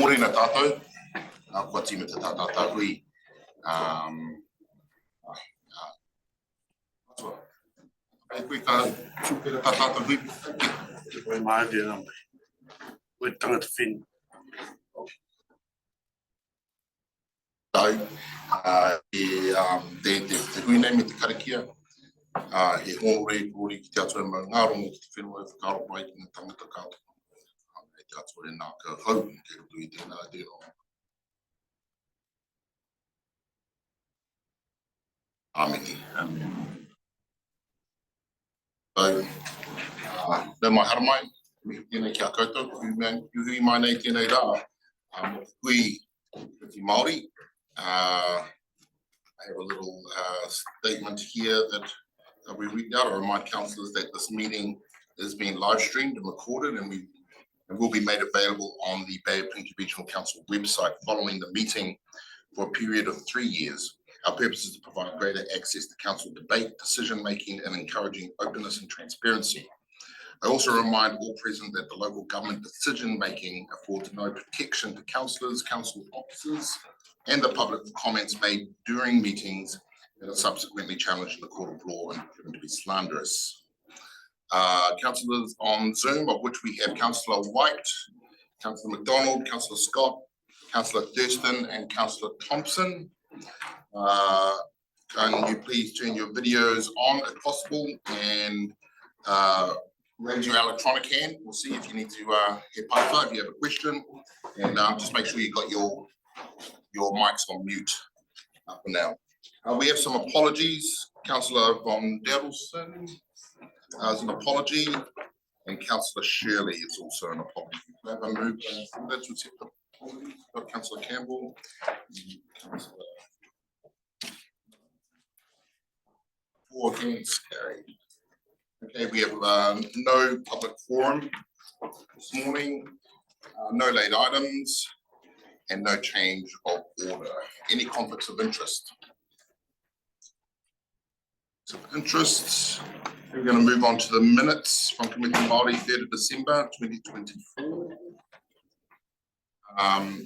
Morena tātou, kua tima te tātātā hui. Ai koe ka tūpera tātātā hui. Koe maari ana mai. Koe tangata whenu. Tau, te hui nei me te karakia. He honore kōri ki te atua ma ngā rongo ki te whenua e whakaro mai ki ngā tangata kātou. Te atua e nā ka hau, ke rutu i tēnā tēnā. Āmeni. Tau, nau mai hara mai, me tēnei ki a koutou, hui mai nei tēnei rā, hui ki Maori. I have a little statement here that we read out. I remind councillors that this meeting is being live streamed and recorded and will be made available on the Bay of Plenty Regional Council website following the meeting for a period of 3 years. Our purpose is to provide greater access to council debate, decision making and encouraging openness and transparency. I also remind all present that the local government decision making affords no protection to councillors, council officers and the public for comments made during meetings that are subsequently challenged in the court of law and proven to be slanderous. Councillors on Zoom, of which we have Councillor White, Councillor McDonald, Councillor Scott, Councillor Thurston and Councillor Thompson. Can you please turn your videos on if possible and raise your electronic hand. We'll see if you need to hit part 5 if you have a question, and just make sure you got your mics on mute up and down. We have some apologies. Councillor Von Derelson has an apology, and Councillor Shirley is also an apology. We have a move that's accept the apology. Got Councillor Campbell. For against carried. Okay, we have no public forum this morning, no late items, and no change of order. Any conflicts of interest? We're going to move on to the minutes from Komiti Maori 3rd of December 2024.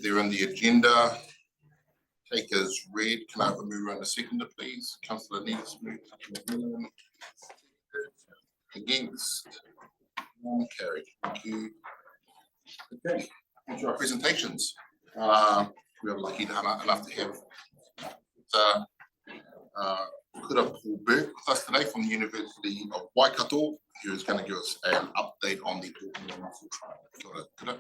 They're in the agenda. Take as read. Can I have a mover and a seconder, please? Councillor Neves, move. Against? None carried. Thank you. Okay, on to our presentations. We are lucky enough to have Kura Paul Burke with us today from the University of Waikato, who is going to give us an update on the Auckland Mussel trial. Kura.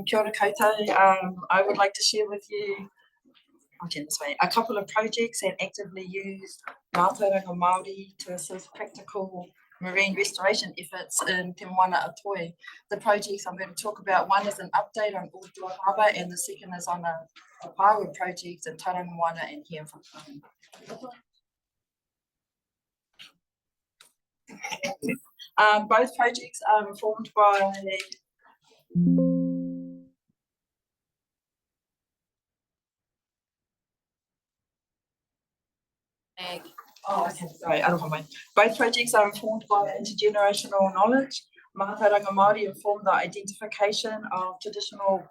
Kia ora koutou. I would like to share with you a couple of projects that actively use Mātauranga Māori to assist practical marine restoration efforts in Te Moana Atoi. The projects I'm going to talk about, one is an update on Ōhua Harbour and the second is on a Pāua project in Tauranga Moana and here in Whakatane. Both projects are informed by Both projects are informed by intergenerational knowledge. Mātauranga Māori inform the identification of traditional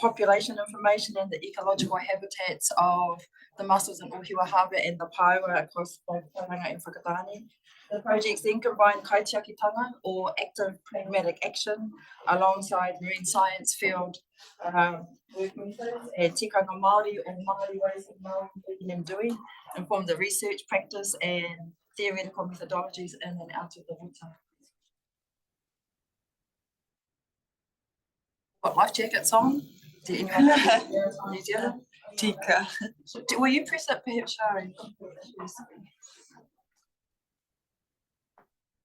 population information and the ecological habitats of the mussels in Ōhua Harbour and the Pāua across both Tauranga and Whakatane. The projects then combine kaitiakitanga or active pragmatic action alongside marine science field work methods and tikanga Māori or Māori ways of Māori thinking and doing, inform the research, practice and theoretical methodologies in and out of the water. Got life jackets on? Do anyone have New Zealand? Tika. Will you press it perhaps, Shari?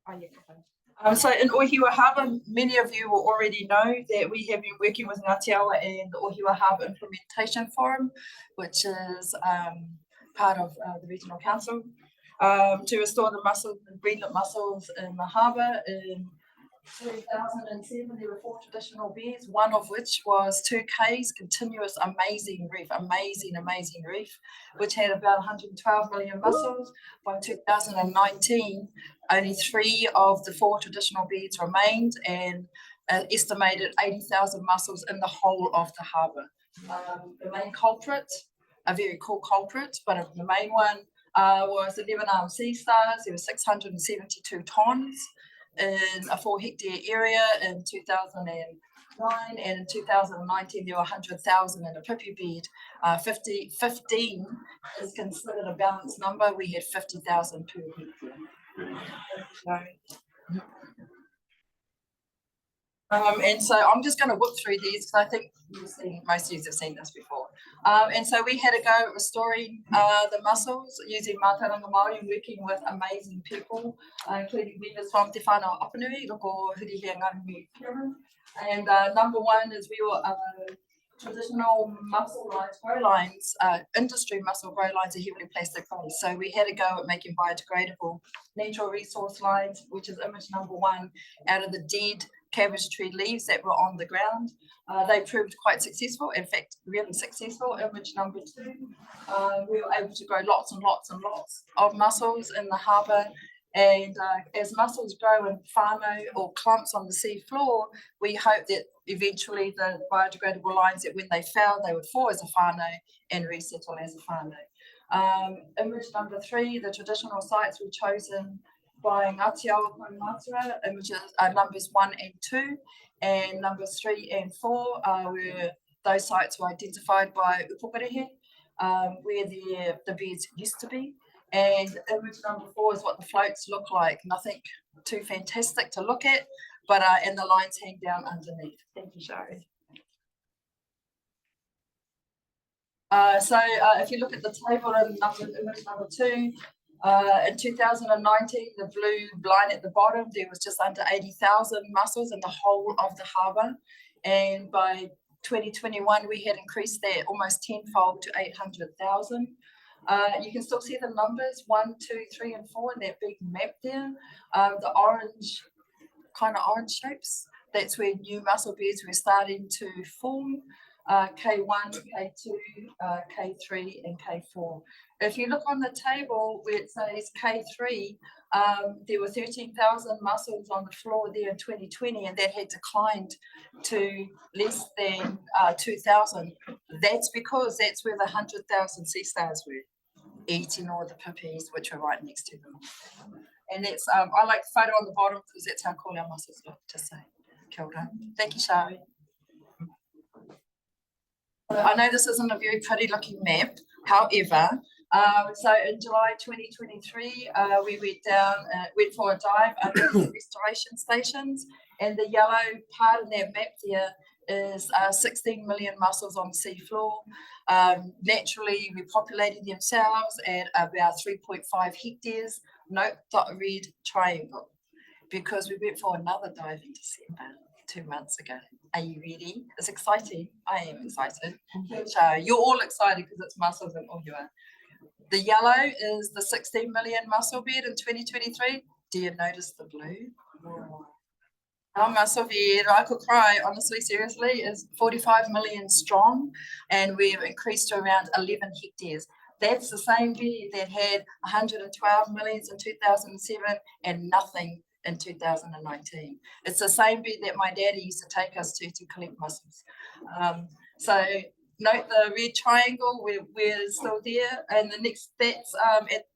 Oh, yeah, so in Ōhua Harbour, many of you will already know that we have been working with Ngāti Awa and the Ōhua Harbour Implementation Forum, which is part of the Regional Council, to restore the mussels and greenlet mussels in the harbour in 2007, there were 4 traditional beds, one of which was 2 Ks, continuous amazing reef, amazing reef, which had about 112 million mussels. By 2019, only 3 of the 4 traditional beds remained, and estimated 80,000 mussels in the whole of the harbour. The main culprit, a very cool culprit, but the main one was 11-armed sea stars. There were 672 tonnes in a 4-hectare area in 2009, and in 2019 there were 100,000 in a pippy bed. 15 is considered a balanced number. We had 50,000 per hectare. And so I'm just going to whip through these because I think most of you have seen this before. And so we had a go at restoring the mussels using Mātauranga Maori, working with amazing people, including members from Te Whānau Apanui, Loko Hurihia Ngāruhi Karen. And number one is we were traditional mussel lines, grow lines, industry mussel grow lines are heavily plastic based. So we had a go at making biodegradable natural resource lines, which is image number 1, out of the dead cabbage tree leaves that were on the ground. They proved quite successful, in fact, really successful. Image number 2, we were able to grow lots and lots and lots of mussels in the harbour. And as mussels grow in whānau or clumps on the sea floor, we hope that eventually the biodegradable lines, that when they fell, they would fall as a whānau and resettle as a whānau. Image number 3, the traditional sites were chosen by Ngāti Awa Matura, images numbers 1 and 2, and numbers 3 and 4 were those sites were identified by Upukarehe, where the beds used to be. And image number 4 is what the floats look like. Nothing too fantastic to look at, but and the lines hang down underneath. Thank you, Shari. So if you look at the table in image number 2, in 2019, the blue line at the bottom, there was just under 80,000 mussels in the whole of the harbour. And by 2021, we had increased that almost tenfold to 800,000. You can still see the numbers 1, 2, 3, and 4 in that big map there. The orange, kind of orange shapes, that's where new mussel beds were starting to form. K1, K2, K3, and K4. If you look on the table where it says K3, there were 13,000 mussels on the floor there in 2020, and that had declined to less than 2,000. That's because that's where the 100,000 sea stars were, eating all the pippies, which were right next to them. And that's, I like the photo on the bottom because that's how cool our mussels look, to say. Kia ora. Thank you, Shari. I know this isn't a very pretty looking map, however, so in July 2023, we went for a dive under the restoration stations, and the yellow part of that map there is 16 million mussels on the sea floor. Naturally repopulating themselves at about 3.5 hectares. Note the red triangle, because we went for another dive in December 2 months ago. Are you ready? It's exciting. I am excited. So you're all excited because it's mussels and Ohua. The yellow is the 16 million mussel bed in 2023. Do you notice the blue? Our mussel bed, I could cry, honestly, seriously, is 45 million strong, and we've increased to around 11 hectares. That's the same bed that had 112 millions in 2007 and nothing in 2019. It's the same bed that my daddy used to take us to collect mussels. So note the red triangle, we're still there, and the next, that's at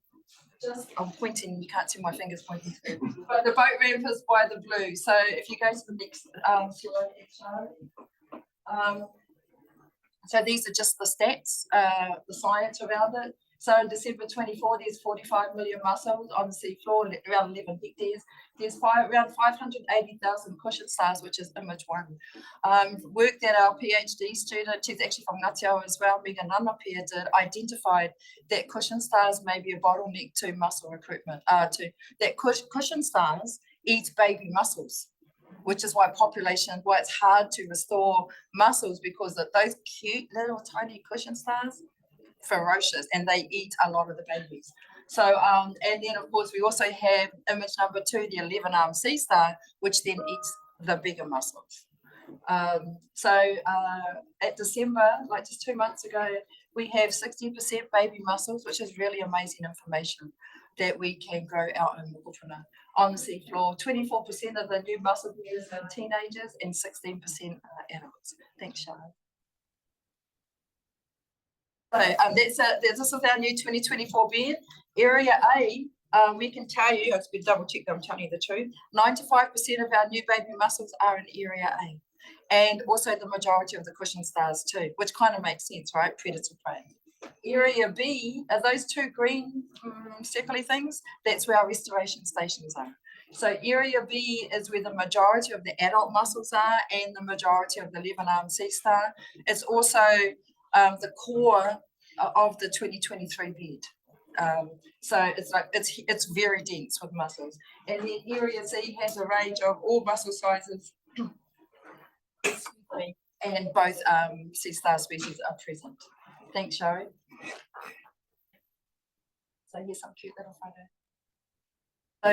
just, I'm pointing, you can't see my fingers pointing through, but the boat ramp is by the blue. So if you go to the next slide, so these are just the stats, the science around it. So in December 24, there's 45 million mussels on the sea floor, around 11 hectares. There's around 580,000 cushion stars, which is image 1. Work that our PhD student, she's actually from Ngāti Awa as well, Megan Nanapia, did, identified that cushion stars may be a bottleneck to mussel recruitment. That cushion stars eat baby mussels, which is why it's hard to restore mussels, because of those cute little tiny cushion stars, ferocious, and they eat a lot of the babies. So, and then of course, we also have image number 2, the 11-armed sea star, which then eats the bigger mussels. At December, like just 2 months ago, we have 60% baby mussels, which is really amazing information that we can grow out in Mokopuna on the seafloor. 24% of the new mussel bears are teenagers and 16% are adults. Thanks, Charlotte. So this is our new 2024 bed. Area A, we can tell you, I have to double check that I'm telling you the truth, 95% of our new baby mussels are in Area A. And also the majority of the cushion stars too, which kind of makes sense, right? Predator prey. Area B are those 2 green circly things. That's where our restoration stations are. So area B is where the majority of the adult mussels are and the majority of the 11-armed sea star. It's also the core of the 2023 bed. So it's very dense with mussels. And then area C has a range of all mussel sizes. And both sea star species are present. Thanks, Shari. So here's some cute little photo. So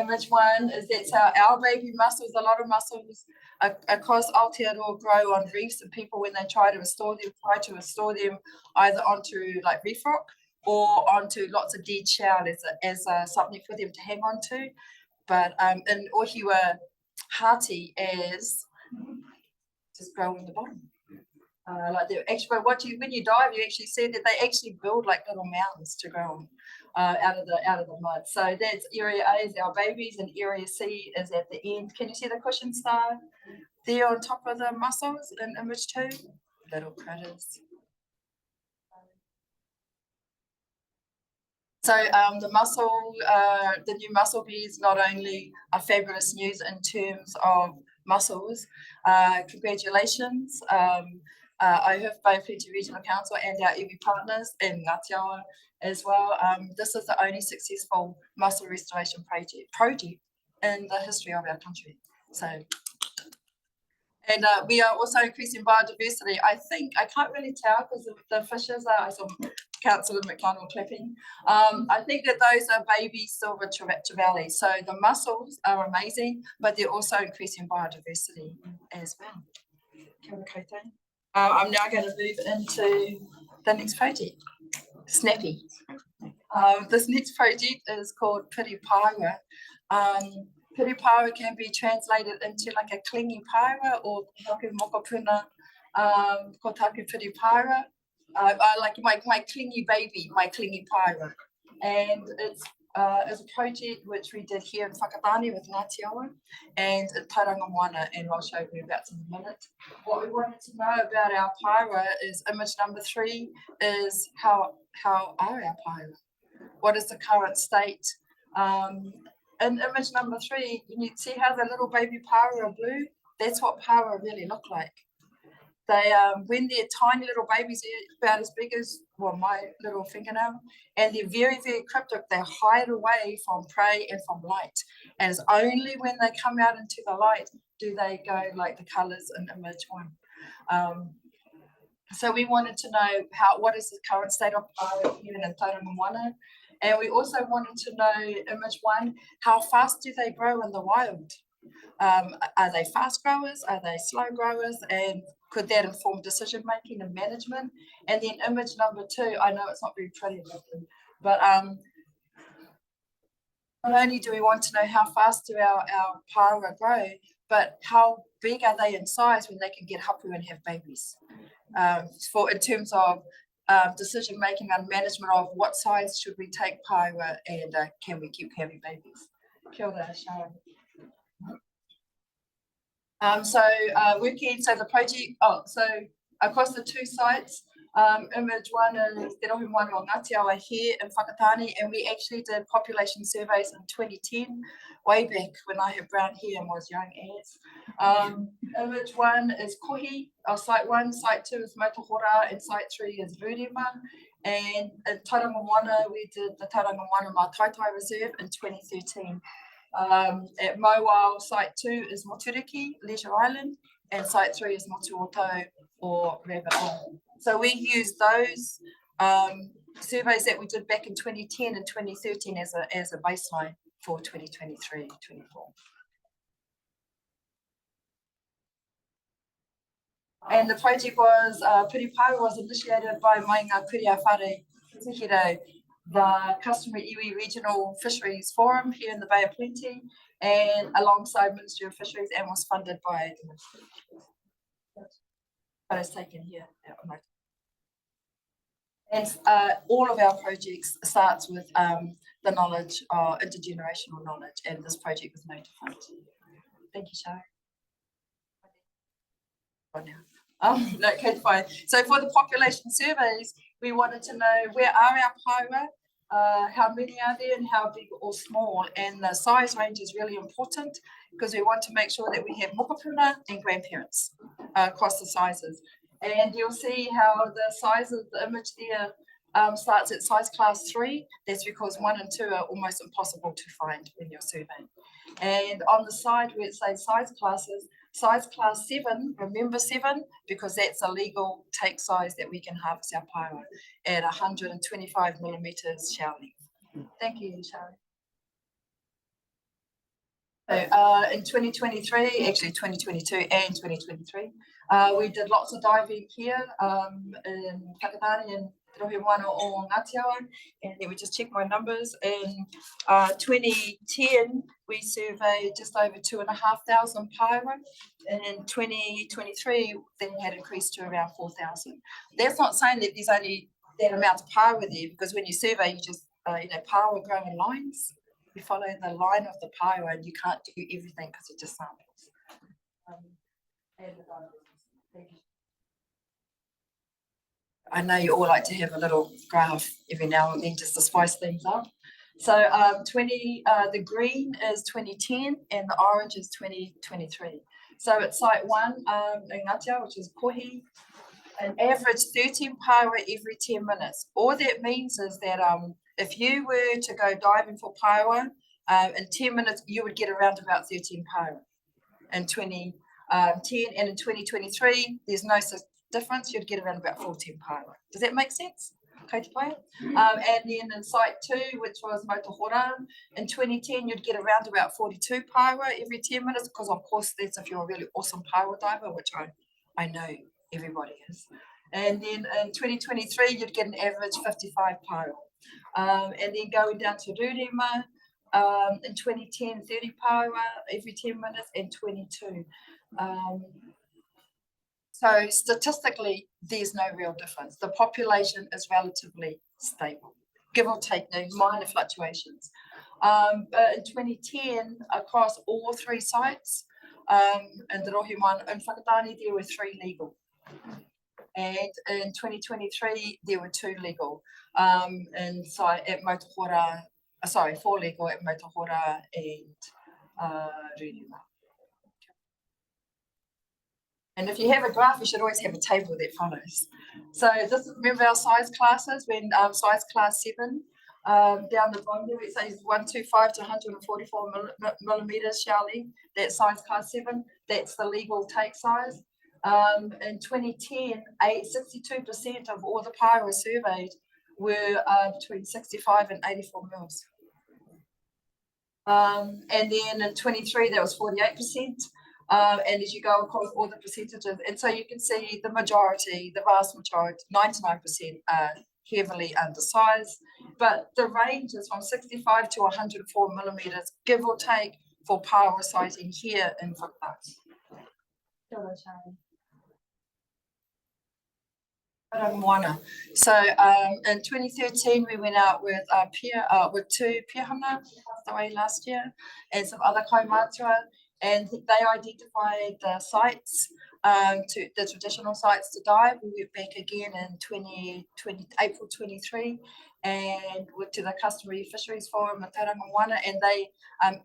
image 1 is that's our baby mussels. A lot of mussels across Aotearoa grow on reefs, and people, when they try to restore them either onto like reef rock or onto lots of dead shell as something for them to hang on to. But in Ohiwa Hati as just grow on the bottom. Like they're actually, when you dive, you actually see that they actually build like little mounds to grow on out of the mud. So that's area A is our babies, and area C is at the end. Can you see the cushion star there on top of the mussels in image 2? Little critters. So the new mussel bees not only are fabulous news in terms of mussels, congratulations. I have both Komiti Regional Council and our iwi partners in Ngāti as well. This is the only successful mussel restoration project in the history of our country. So, and we are also increasing biodiversity. I think, I can't really tell because the fishes are, I saw Councillor McDonald clapping. I think that those are baby silver trevally. So the mussels are amazing, but they're also increasing biodiversity as well. Kia ora koutou. I'm now going to move into the next project, Snappy. This next project is called Piripaira. Piripaira can be translated into like a clingy paira or taku mokopuna, ko taku piripaira. I like my clingy baby, my clingy paira. And it's a project which we did here in Whakatane with Ngāti Awa and in Tauranga Moana, and I'll show you about in a minute. What we wanted to know about our paira is image number 3 is how are our paira? What is the current state? In image number 3, you see how the little baby paira are blue? That's what paira really look like. They, when they're tiny little babies, they're about as big as, well, my little fingernail, and they're very, very cryptic. They hide away from prey and from light. And it's only when they come out into the light do they go like the colours in image 1. So we wanted to know what is the current state of paira here in Tauranga Moana. And we also wanted to know, image 1, how fast do they grow in the wild? Are they fast growers? Are they slow growers? And could that inform decision making and management? And then image number 2, I know it's not very pretty, but not only do we want to know how fast do our paira grow, but how big are they in size when they can get hapu and have babies? In terms of decision making and management of what size should we take paira, and can we keep having babies? Kia ora, Sharon. So the project, so across the 2 sites, image 1 is Te Rohi Moana o Ngāti Awa here in Whakatane, and we actually did population surveys in 2010, way back when I had brown hair and was young as. Image 1 is Kohi, site 1, site 2 is Motuhora, and site 3 is Rurima. And in Tauranga Moana, we did the Tauranga Moana Mātaitai Reserve in 2013. At Mowal, site 2 is Moturiki, Leisure Island, and site 3 is Motuoto or Rabbit Island. So we use those surveys that we did back in 2010 and 2013 as a baseline for 2023-24. And the project was, Piriparu was initiated by Mainga Kuria Whare Hiro, the Customer Iwi Regional Fisheries Forum here in the Bay of Plenty, and alongside Ministry of Fisheries, and was funded by, but it's taken here. And all of our projects starts with the knowledge, intergenerational knowledge, and this project was no different. Thank you, Shari. No, okay, fine. So for the population surveys, we wanted to know where are our paua, how many are there and how big or small, and the size range is really important because we want to make sure that we have mokopuna and grandparents across the sizes. And you'll see how the size of the image there starts at size class 3. That's because 1 and 2 are almost impossible to find when you're surveying. And on the side where it says size classes, size class 7, remember 7, because that's a legal take size that we can harvest our paua at 125 millimeters shell length. Thank you, Shari. So, in 2023, actually 2022 and 2023, we did lots of diving here in Whakatane and Rohewano o Ngātiawa, and then we just check my numbers. In 2010, we surveyed just over 2,500 paua, and in 2023, then had increased to around 4,000. That's not saying that there's only that amount of paua there, because when you survey, you just, paua grow in lines. You follow the line of the paua, and you can't do everything because it just samples. I know you all like to have a little graph every now and then just to spice things up. So the green is 2010 and the orange is 2023. So at site 1 in Ngātiawa, which is Kohi, an average 13 paua every 10 minutes. All that means is that if you were to go diving for paua in 10 minutes, you would get around about 13 paua. In 2010 and in 2023, there's no such difference. You'd get around about 14 paua. Does that make sense? And then in site 2, which was Motohora, in 2010, you'd get around about 42 paua every 10 minutes, because of course that's if you're a really awesome paua diver, which I know everybody is. And then in 2023, you'd get an average 55 paua. And then going down to Rurema, in 2010, 30 paua every 10 minutes and 22. So statistically, there's no real difference. The population is relatively stable, give or take, no minor fluctuations. But in 2010, across all 3 sites, and the Rohimana and Whakatane, there were 3 legal. And in 2023, there were 2 legal. And so at Motohora, 4 legal at Motohora and Rurema. And if you have a graph, you should always have a table that follows. So this is, remember our size classes, when size class 7, down the bottom there, it says 125 to 144 millimeters shell length. That's size class 7. That's the legal take size. In 2010, 62% of all the paua surveyed were between 65 and 84 mils. And then in 23, that was 48%. And as you go across all the percentages, and so you can see the majority, the vast majority, 99% are heavily undersized, but the range is from 65 to 104 millimeters, give or take, for paua sighting here in Whakatane. So in 2013, we went out with with 2 piahana passed away last year, and some other kaumātua, and they identified the sites, to the traditional sites to dive. We went back again in April 23, and went to the Customary Fisheries Forum in Tauranga, and they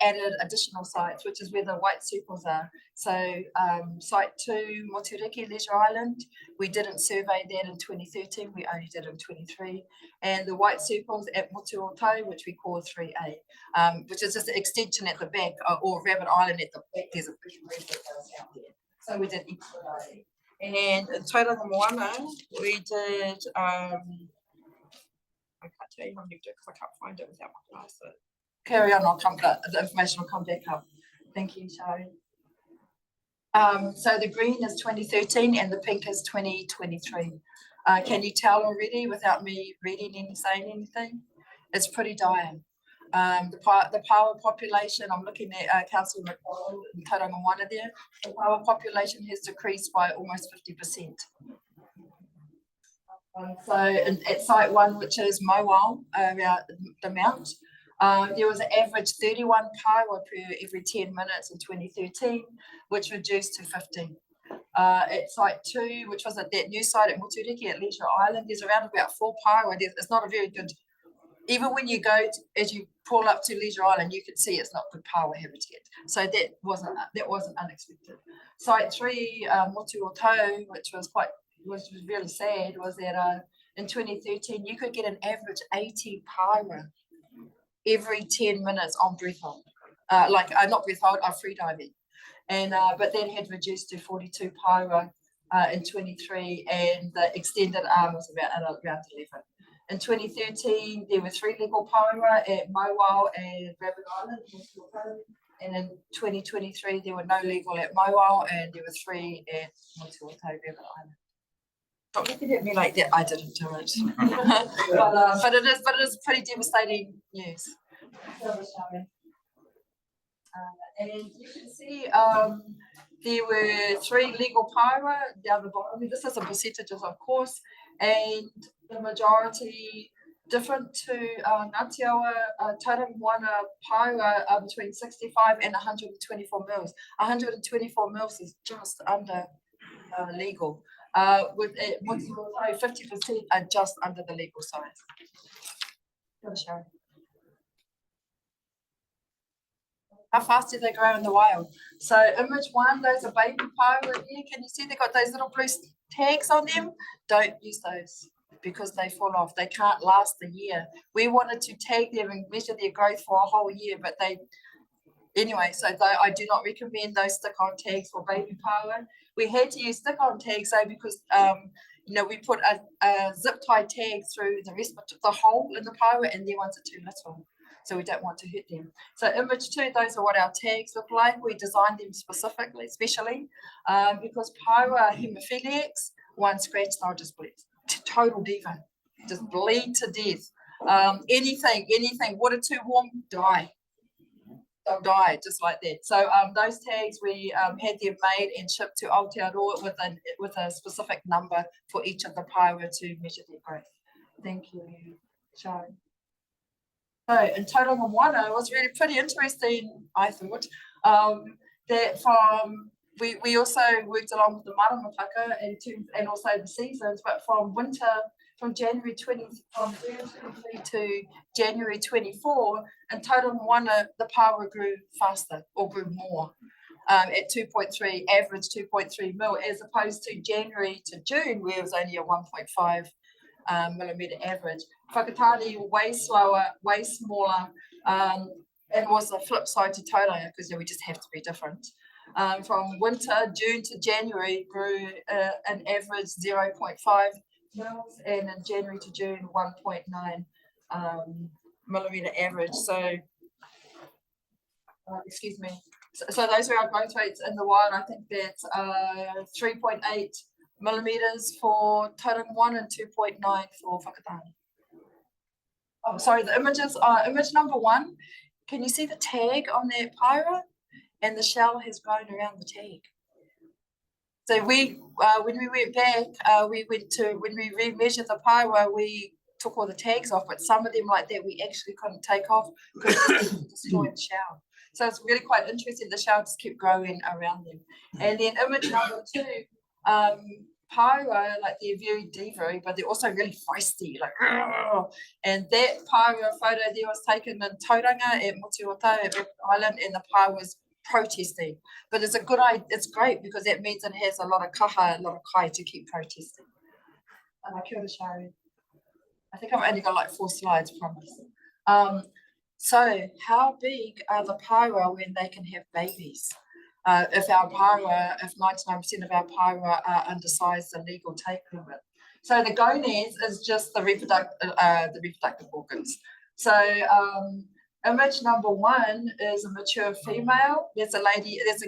added additional sites, which is where the white circles are. So site 2, Moturiki Leisure Island, we didn't survey that in 2013, we only did in 23. And the white circles at Motuotau, which we call 3A, which is just an extension at the back, or Rabbit Island at the back. There's a big reef that goes out there. So we did each day. And in Tauranga Moana, we did I can't tell you how many because I can't find it without my glasses. Carry on, I'll come back, the information will come back up. Thank you, Shari. So the green is 2013 and the pink is 2023. Can you tell already without me reading and saying anything? It's pretty dire. The power population, I'm looking at Council McDonald and Tauranga Moana there, the power population has decreased by almost 50%. So at site 1, which is Mowal, the Mount, there was an average 31 paewa per every 10 minutes in 2013, which reduced to 50. At site 2, which was at that new site at Moturiki at Leisure Island, there's around about 4 paewa. It's not a very good, even when you go, as you pull up to Leisure Island, you can see it's not good paewa habitat. So that wasn't unexpected. Site 3, Motuoto, which was really sad, was that in 2013, you could get an average 80 paewa every 10 minutes on breath hold, not breath hold, free diving. And but that had reduced to 42 paewa in 23, and the extended arm was around 11. In 2013, there were 3 legal paewa at Mowal and Rabbit Island, and in 2023, there were no legal at Mowal, and there were 3 at Motuoto, Rabbit Island. Don't look at me like that. I didn't do it, but it is pretty devastating news. And you can see there were 3 legal paewa down the bottom. This is a percentages, of course, and the majority different to Ngātiawa, Tauranga Moana paewa are between 65 and 124 mils. 124 mils is just under legal. With 50% are just under the legal size. How fast do they grow in the wild? So image 1, those are baby paewa here. Can you see they've got those little blue tags on them? Don't use those because they fall off. They can't last a year. We wanted to tag them and measure their growth for a whole year, but anyway, so I do not recommend those stick-on tags for baby paewa. We had to use stick-on tags though because we put a zip tie tag through the rest of the hole in the paewa, and their ones are too little, so we don't want to hurt them. So image 2, those are what our tags look like. We designed them specifically, because paewa hemophiliacs, one scratch, they'll just bleed. Total diva, just bleed to death. Anything, water too warm, die. They'll die just like that. So those tags, we had them made and shipped to Aotearoa with a specific number for each of the paewa to measure their growth. Thank you, Sharon. So in Tauranga Moana, it was really pretty interesting, I thought, that we also worked along with the Maramataka and also the seasons, but from January 2023 to January 24, in Tauranga Moana, the paewa grew faster or grew more at 2.3, average 2.3 mil, as opposed to January to June, where it was only a 1.5 millimeter average. Whakatane, way slower, way smaller, and was the flip side to Tauranga, because we just have to be different. From winter, June to January, grew an average 0.5 mils, and in January to June, 1.9 millimeter average. So, excuse me. So those are our growth rates in the wild. I think that's 3.8 millimeters for Tauranga Moana and 2.9 for Whakatane. Oh, sorry, the images are image number 1. Can you see the tag on that paewa? And the shell has grown around the tag. So when we went back, when we remeasured the paewa, we took all the tags off, but some of them like that we actually couldn't take off because it destroyed the shell. So it's really quite interesting. The shell just kept growing around them. And then image number 2, paewa, like they're very diva, but they're also really feisty, like, and that paewa photo there was taken in Tauranga at Motuoto at Rabbit Island, and the paewa was protesting. But it's great because that means it has a lot of kaha, a lot of kai to keep protesting. Kia ora, Shari. I think I've only got like 4 slides, promise. So how big are the paewa when they can have babies? If 99% of our paewa are undersized the legal take limit. So the gonads is just the reproductive organs. So image number 1 is a mature female. There's a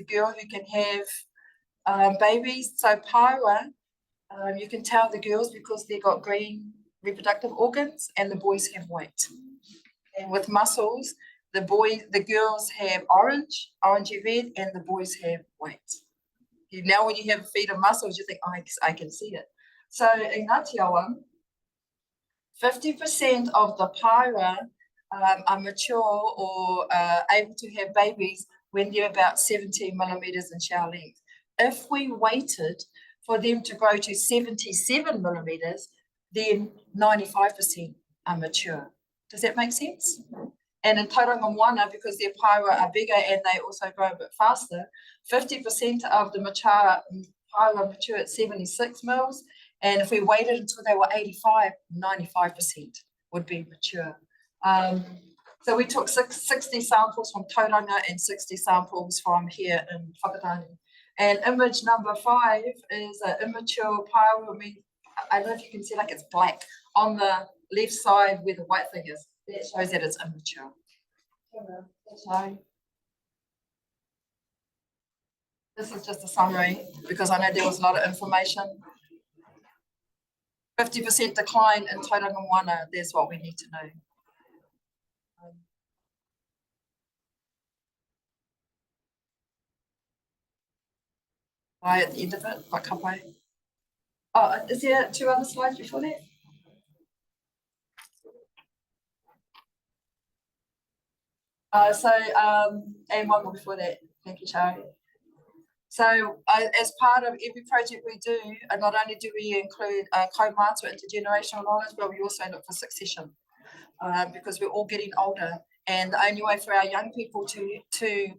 girl who can have babies. So Paua, you can tell the girls because they've got green reproductive organs and the boys have white. And with muscles, the girls have orangey red, and the boys have white. Now when you have a feed of muscles, you think, oh, I can see it. So in Ngāti 50% of the Paua are mature or able to have babies when they're about 17 millimeters in shell length. If we waited for them to grow to 77 millimeters, then 95% are mature. Does that make sense? And in Tauranga Moana, because their Paua are bigger and they also grow a bit faster, 50% of the mature Paua mature at 76 mils. And if we waited until they were 85, 95% would be mature. So we took 60 samples from Tauranga and 60 samples from here in Whakatane. And image number 5 is an immature Paua. I don't know if you can see, like it's black on the left side where the white thing is. That shows that it's immature. This is just a summary because I know there was a lot of information. 50% decline in Tauranga Moana, that's what we need to know. Right at the end of it, Whakapai. Oh, is there 2 other slides before that? And one more before that. Thank you, Charlie. So as part of every project we do, not only do we include kaumātua intergenerational knowledge, but we also look for succession because we're all getting older. And the only way for our young people the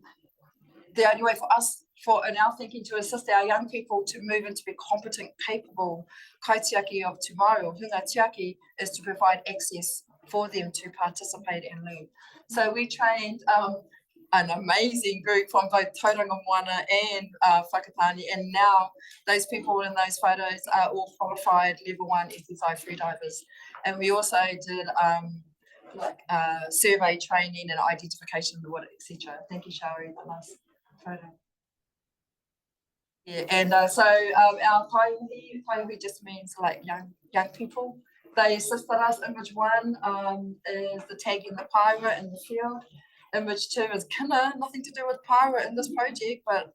only way for us, in our thinking, to assist our young people to move into be competent, capable kaitiaki of tomorrow, hunga tiaki, is to provide access for them to participate and learn. So we trained an amazing group from both Tauranga Moana and Whakatane, and now those people in those photos are all qualified level 1 exercise freedivers. And we also did survey training and identification of the water, etc. Thank you, Shari, the last photo. Yeah, and so our taiwi just means like young people. They assisted us. Image 1 is the tagging the Paua in the field. Image 2 is kina, nothing to do with Paua in this project, but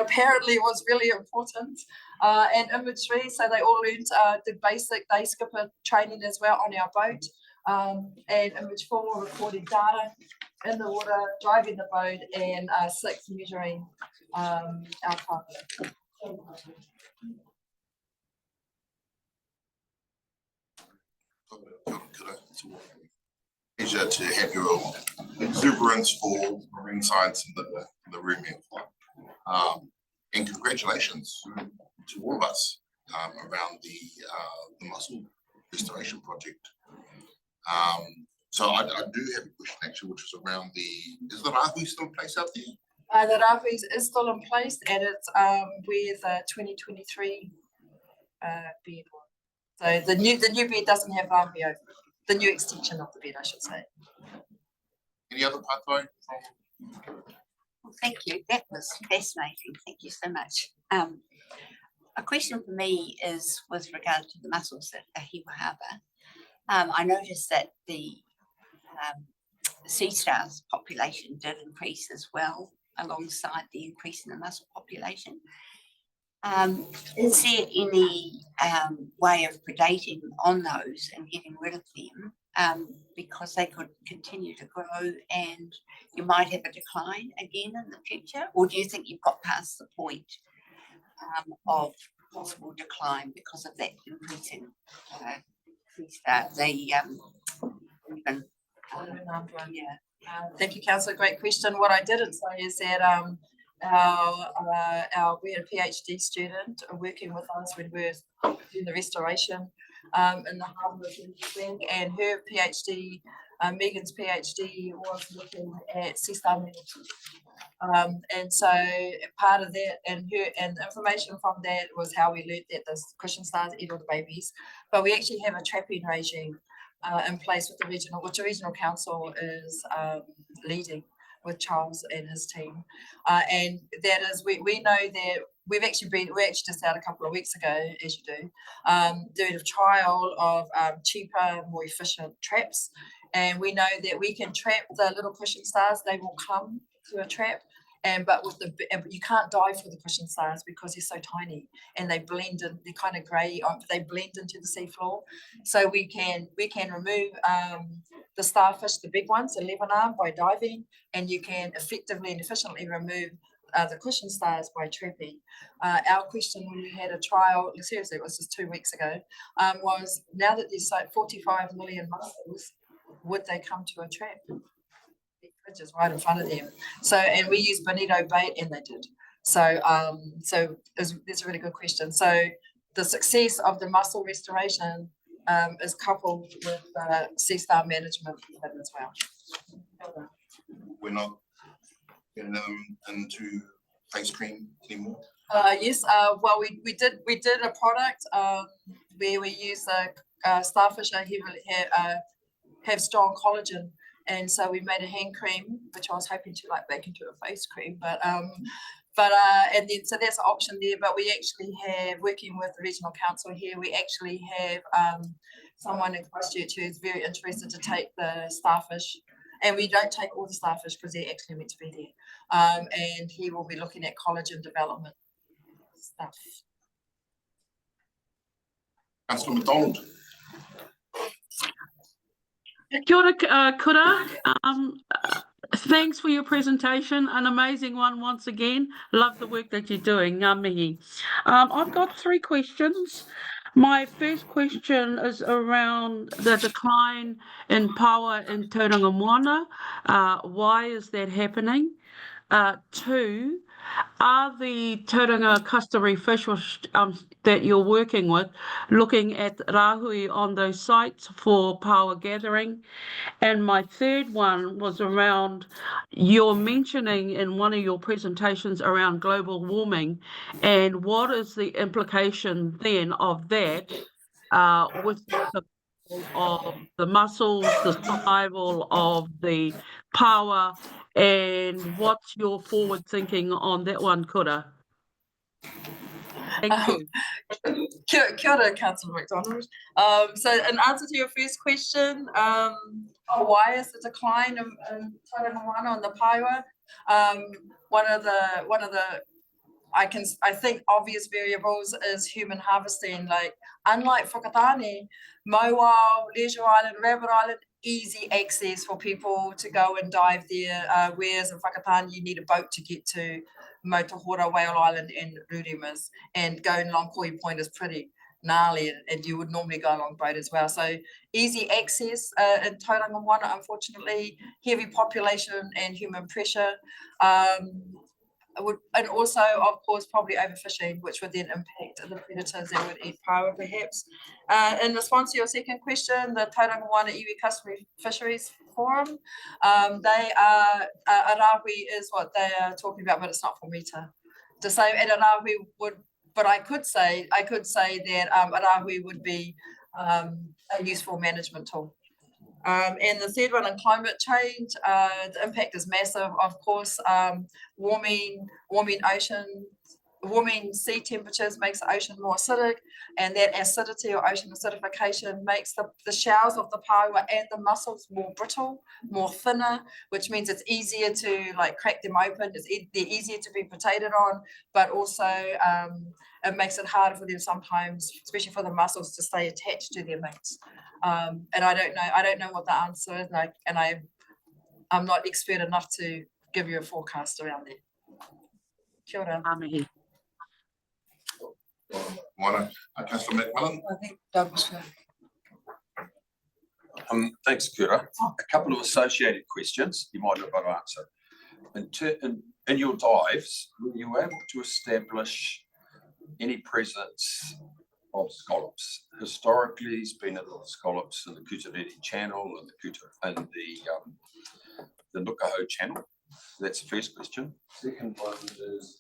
apparently it was really important. And image 3, so they all learned the basic day skipper training as well on our boat. And image 4, recording data in the water, driving the boat, and 6, measuring our Paua. Pleasure to have your exuberance for marine science in the room here. And congratulations to all of us around the mussel restoration project. So I do have a question actually, which is around is the rahui still in place out there? The rahui is still in place, and it's with 2023 bed. So the new bed doesn't have rahui over it. The new extension of the bed, I should say. Any other pathway? Well, thank you. That was fascinating. Thank you so much. A question for me is with regard to the mussels at Ahiwa Harbour. I noticed that the sea stars population did increase as well, alongside the increase in the mussel population. Is there any way of predating on those and getting rid of them because they could continue to grow and you might have a decline again in the future? Or do you think you've got past the point of possible decline because of that increasing sea star? Thank you, Councillor. Great question. What I didn't say is that we had a PhD student working with us when we were doing the restoration in the harbour of Queensland, and her PhD Megan's PhD was looking at sea star management. And so part of that and the information from that was how we learned that the cushion stars eat all the babies. But we actually have a trapping regime in place with which the regional council is leading with Charles and his team. And that is, we know that we actually just out a couple of weeks ago, as you do, doing a trial of cheaper, more efficient traps. And we know that we can trap the little cushion stars, they will come to a trap. But you can't dive for the cushion stars because they're so tiny and they blend in, they're kind of grey, they blend into the seafloor. So we can remove the starfish, the big ones, 11 arm, by diving, and you can effectively and efficiently remove the cushion stars by trapping. Our question when we had a trial, seriously, it was just 2 weeks ago, was now that there's like 45 million mussels, would they come to a trap? Just right in front of them. So, and we use bonito bait, and they did. So, that's a really good question. So, the success of the mussel restoration is coupled with sea star management as well. We're not getting them into ice cream anymore. Yes. Well, we did a product where we use the starfish have strong collagen. And so we made a hand cream, which I was hoping to make into a face cream, and then so that's an option there. But we actually have, working with the regional council here, we actually have someone in Christchurch who's very interested to take the starfish, and we don't take all the starfish because they're actually meant to be there. And he will be looking at collagen development stuff. Councillor McDonald. Kia ora, kura. Thanks for your presentation, an amazing one once again. Love the work that you're doing, ngā mihi. I've got 3 questions. My first question is around the decline in power in Tauranga Moana. Why is that happening? 2, are the Tauranga customary fishers that you're working with looking at rāhui on those sites for power gathering? And my third one was around your mentioning in one of your presentations around global warming, and what is the implication then of that with the of the mussels, the survival of the power, and what's your forward thinking on that one, Kura? Thank you. Kia ora, Councillor McDonald. So in answer to your first question, why is the decline in Tauranga Moana on the paiwa? One of the I think obvious variables is human harvesting. Like, unlike Whakatane, Mauao, Leisure Island, Rabbit Island, easy access for people to go and dive there. Whereas in Whakatane, you need a boat to get to Motuhora, Whale Island and Rurimas, and going along Koi Point is pretty gnarly, and you would normally go along boat as well. So easy access in Tauranga Moana, unfortunately, heavy population and human pressure. And also, of course, probably overfishing, which would then impact the predators that would eat paiwa, perhaps. In response to your second question, the Tauranga Moana Iwi Customary Fisheries Forum, they are, Arahui is what they are talking about, but it's not for me to say. And Arahui would, but I could say that Arahui would be a useful management tool. And the third one on climate change, the impact is massive, of course. Warming ocean, warming sea temperatures makes the ocean more acidic, and that acidity or ocean acidification makes the shells of the paiwa and the mussels more brittle, more thinner, which means it's easier to crack them open. They're easier to be potatoed on, but also it makes it harder for them sometimes, especially for the mussels, to stay attached to their mates. And I don't know what the answer is, and I'm not expert enough to give you a forecast around that. Kia ora. Councillor McMillan. I think Doug's Thanks, Kura. A couple of associated questions you might have got to answer. In your dives, were you able to establish any presence of scallops. Historically, there's been a lot of scallops in the Kutariri Channel and the Nukaho Channel. That's the first question. Second one is,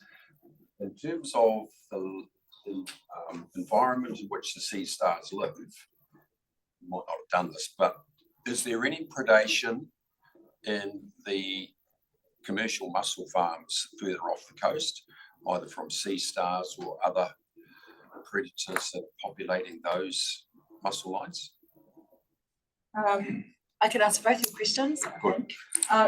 in terms of the environment in which the sea stars live, you might not have done this, but is there any predation in the commercial mussel farms further off the coast, either from sea stars or other predators that are populating those mussel lines? I can answer both your questions. Good.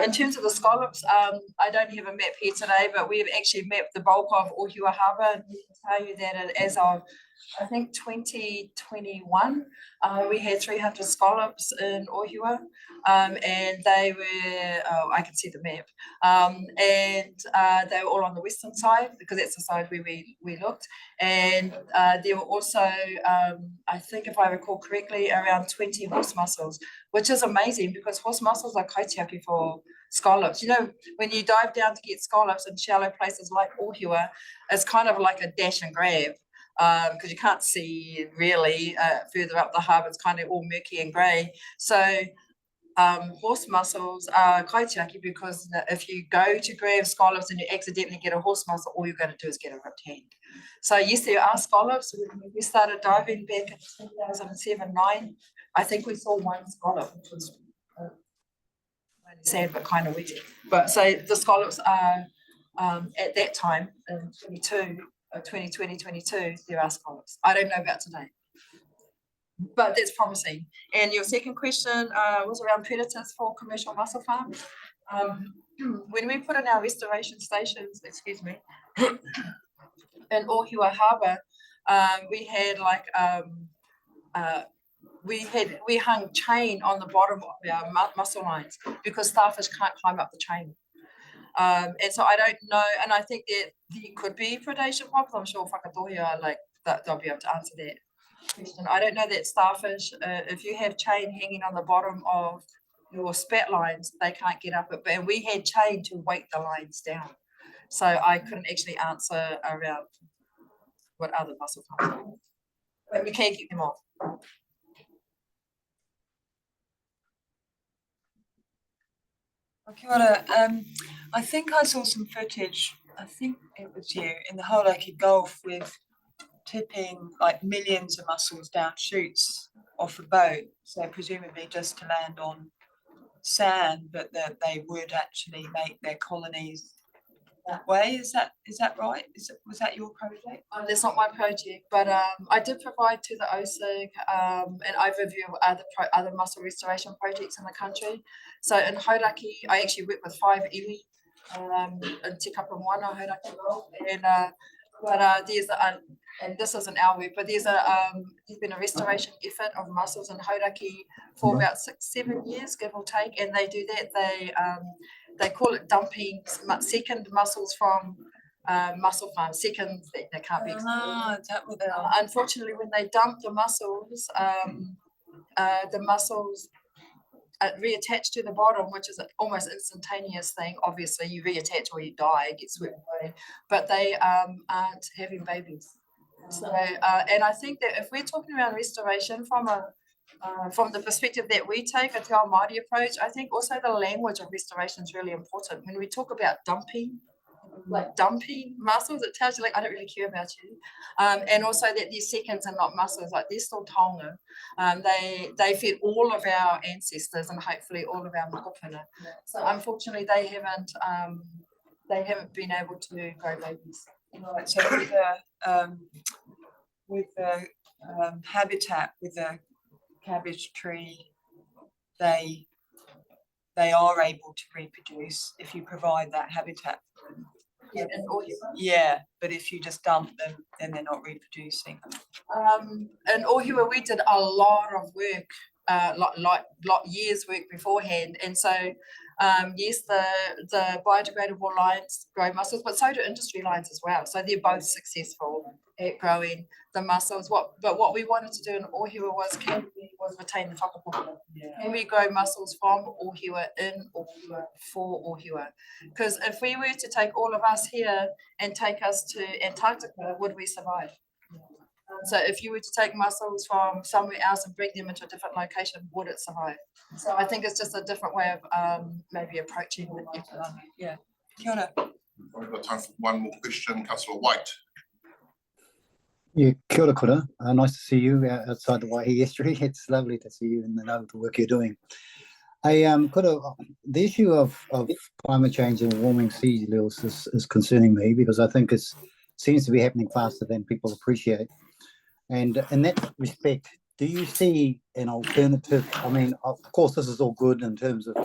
In terms of the scallops, I don't have a map here today, but we've actually mapped the bulk of Ohua Harbour, and we can tell you that as of, I think, 2021, we had 300 scallops in Ohua, and they were, I can see the map, and they were all on the western side, because that's the side where we looked, and there were also, I think if I recall correctly, around 20 horse mussels, which is amazing because horse mussels are kaitiaki for scallops. You know, when you dive down to get scallops in shallow places like Ohua, it's kind of like a dash and grab, because you can't see really further up the harbour. It's kind of all murky and grey. So horse mussels are kaitiaki because if you go to grab scallops and you accidentally get a horse mussel, all you're going to do is get a ripped hand. So yes, there are scallops. When we started diving back in 2007-9, I think we saw one scallop, which was sad but kind of wet. But so the scallops are at that time in 2022, there are scallops. I don't know about today, but that's promising. And your second question was around predators for commercial mussel farms. When we put in our restoration stations, excuse me, in Ohua Harbour, we had like we hung chain on the bottom of our mussel lines because starfish can't climb up the chain. And so I don't know, and I think that there could be predation problems. I'm sure Whakatohia, like that, they'll be able to answer that question. I don't know that starfish, if you have chain hanging on the bottom of your spat lines, they can't get up it. But we had chain to weight the lines down. So I couldn't actually answer around what other mussel farms are. But we can keep them off. Kia ora. I think I saw some footage, I think it was you, in the Hauraki Gulf with tipping like millions of mussels down chutes off a boat. So presumably just to land on sand, but that they would actually make their colonies that way. Is that right? Was that your project? That's not my project, but I did provide to the OSIG an overview of other mussel restoration projects in the country. So in Hauraki, I actually worked with 5 iwi in Te Kapamoana, Hauraki Gulf, and but there's and this isn't our work, but there's been a restoration effort of mussels in Hauraki for about 6-7 years, give or take, and they do that. They call it dumping second mussels from mussel farms, seconds that they can't be exported. That would Unfortunately, when they dump the mussels reattach to the bottom, which is an almost instantaneous thing. Obviously, you reattach or you die, it gets swept away, but they aren't having babies. So, and I think that if we're talking around restoration from the perspective that we take, a Te Ao Māori approach, I think also the language of restoration is really important. When we talk about dumping mussels, it tells you like, I don't really care about you. And also that these seconds are not mussels, like they're still taonga. They fed all of our ancestors and hopefully all of our mokopuna. So unfortunately they haven't been able to grow babies. right. So with the habitat, with the cabbage tree, they are able to reproduce if you provide that habitat. Yeah, and all Yeah, but if you just dump them, then they're not reproducing. in Ohua, we did a lot of work, years work beforehand, and so yes, the biodegradable lines grow mussels, but so do industry lines as well. So they're both successful at growing the mussels. But what we wanted to do in Ohua was retain the whakapapa. Can we grow mussels from Ohua in Ohua for Ohua? Because if we were to take all of us here and take us to Antarctica, would we survive? So if you were to take mussels from somewhere else and bring them into a different location, would it survive? So I think it's just a different way of maybe approaching it. Yeah. Kia ora. We've got time for one more question, Councillor White. Yeah, kia ora kura. Nice to see you outside the Waihi estuary. It's lovely to see you and know the work you're doing. The issue of climate change and warming sea levels is concerning me because I think it seems to be happening faster than people appreciate. And in that respect, do you see an alternative? I mean, of course, this is all good in terms of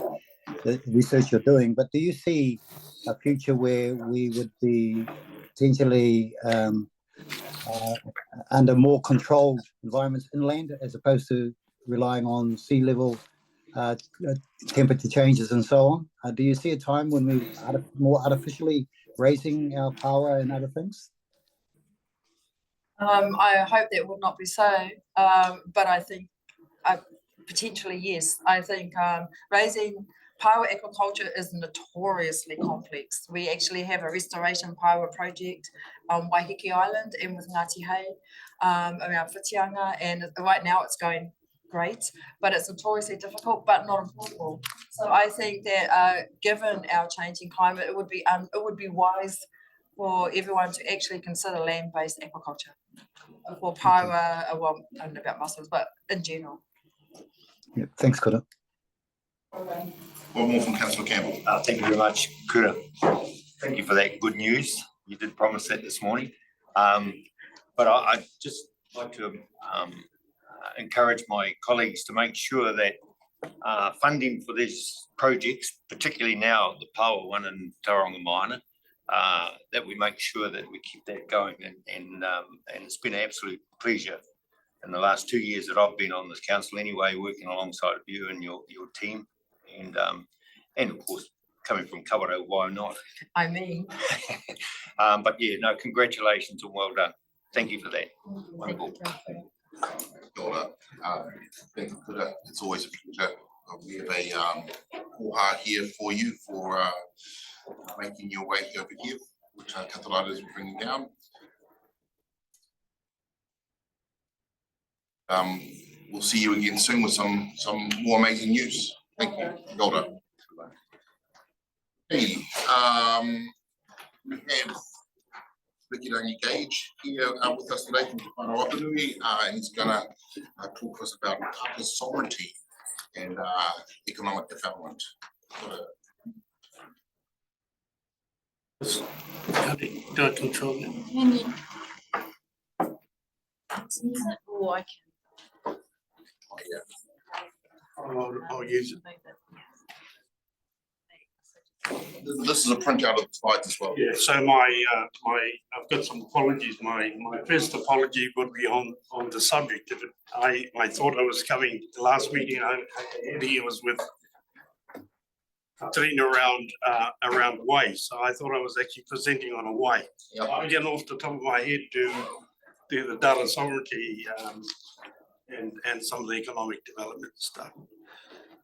the research you're doing, but do you see a future where we would be potentially under more controlled environments inland as opposed to relying on sea level temperature changes and so on? Do you see a time when we are more artificially raising our power and other things? I hope that would not be so, but I think potentially yes. I think raising power aquaculture is notoriously complex. We actually have a restoration power project on Waiheke Island and with Ngāti Hei around Whitianga, and right now it's going great, but it's notoriously difficult, but not impossible. So I think that given our changing climate, it would be wise for everyone to actually consider land-based aquaculture for power. Well, I don't know about mussels, but in general. Yeah, thanks, Kura. One more from Councillor Campbell. Thank you very much, Kura. Thank you for that good news. You did promise that this morning. But I'd just like to encourage my colleagues to make sure that funding for these projects, particularly now the power one in Tauranga Minor, that we make sure that we keep that going. And it's been an absolute pleasure in the last 2 years that I've been on this council anyway, working alongside of you and your team. And of course, coming from Kawerau, why not? I mean. But yeah, no, congratulations and well done. Thank you for that. Wonderful. Thank you, Kura. It's always a pleasure. We have a koha here for you for making your way over here, which Katarairas will bring you down. We'll see you again soon with some more amazing news. Thank you. Well done. Hey, we have Ricky Gage here with us today from Whānau Wapanui. He's going to talk to us about Papa's sovereignty and economic development. Do I control it? Oh, I can. Oh, yeah. I'll use it. This is a printout of the slides as well. Yeah, so I've got some apologies. My first apology would be on the subject of it. I thought I was coming the last meeting. It was with Trina around way, so I thought I was actually presenting on a way. Yep. I'm getting off the top of my head to do the data sovereignty and some of the economic development stuff.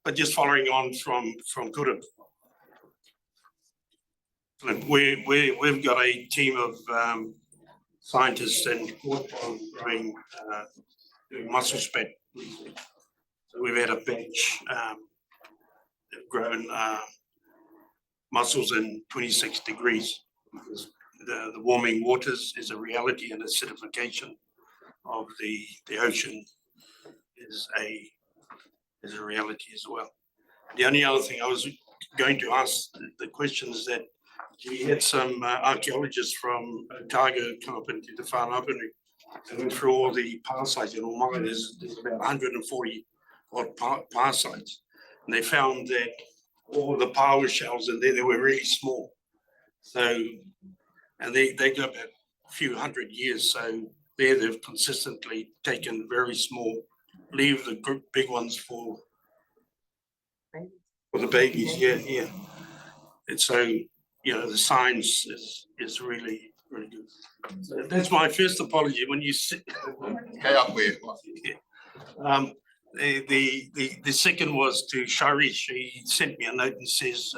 But just following on from Kura. We've got a team of scientists and doing mussel spat research. So we've had a batch they've grown mussels in 26 degrees because the warming waters is a reality, and acidification of the ocean is a reality as well. The only other thing I was going to ask the question is that we had some archaeologists from Otago come up into the Whānau Wapanui and went through all the power sites in all mine. There's about 140 odd power sites. And they found that all the power shells in there, they were really small. So, and they go back a few hundred years. So there they've consistently taken very small, leave the big ones for the babies. Yeah. And so, the science is really, really good. So that's my first apology. When you see, the second was to Shari. She sent me a note and says,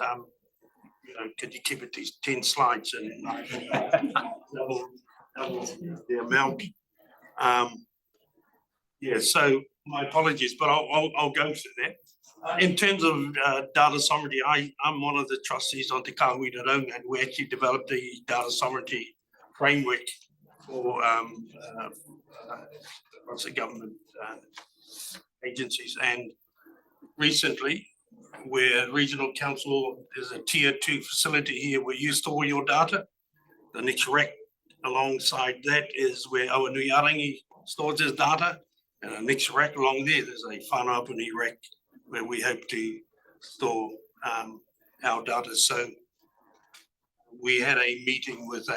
could you keep it to 10 slides and double the amount Yeah, so my apologies, but I'll go through that. In terms of data sovereignty, I'm one of the trustees on Te Kahui Rarong, and we actually developed the data sovereignty framework for lots of government agencies. And recently, where regional council is a tier 2 facility here where you store your data. The next rack alongside that is where Awanui Arangi stores his data. And the next rack along there's a whanaapuni rack where we hope to store our data. So we had a meeting with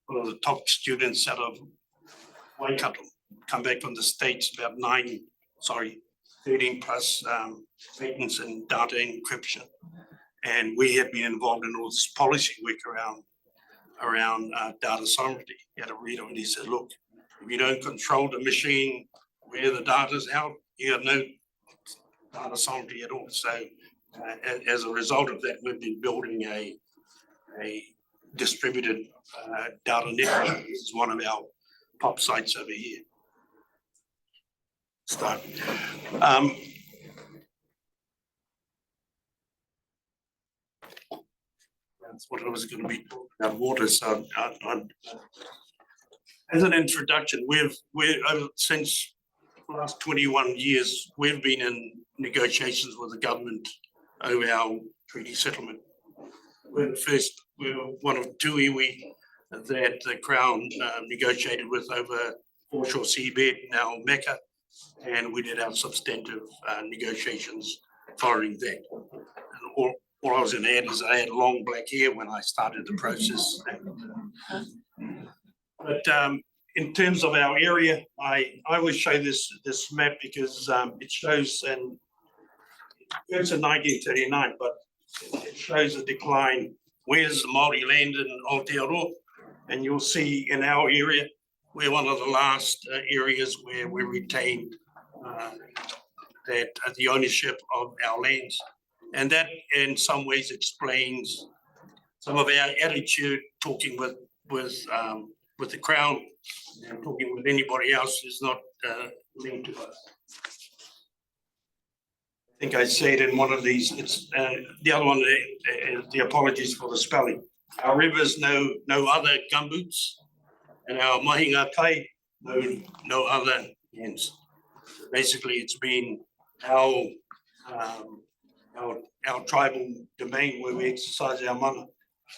one of the top students out of Waikato, come back from the States, about 13 plus patents in data encryption. And we have been involved in all this policy work around data sovereignty. He had a read on it. He said, look, if you don't control the machine where the data is out, you have no data sovereignty at all. So as a result of that, we've been building a distributed data network. This is one of our top sites over here. Start. That's what I was going to be talking about, water. So as an introduction, since the last 21 years, we've been in negotiations with the government over our treaty settlement. We're one of two iwi that the Crown negotiated with over foreshore seabed, now Mecca, and we did our substantive negotiations following that. And all I was going to add is I had long black hair when I started the process. But in terms of our area, I always show this map because it shows, and it's in 1939, but it shows a decline. Where's the Maori land in Aotearoa? And you'll see in our area, we're one of the last areas where we retained the ownership of our lands. And that in some ways explains some of our attitude talking with the Crown and talking with anybody else is not linked to us. I think I said in one of these, it's the other one, the apologies for the spelling. Our rivers know no other gumboots, and our mahinga kai no other hands. Basically, it's been our tribal domain where we exercise our mana.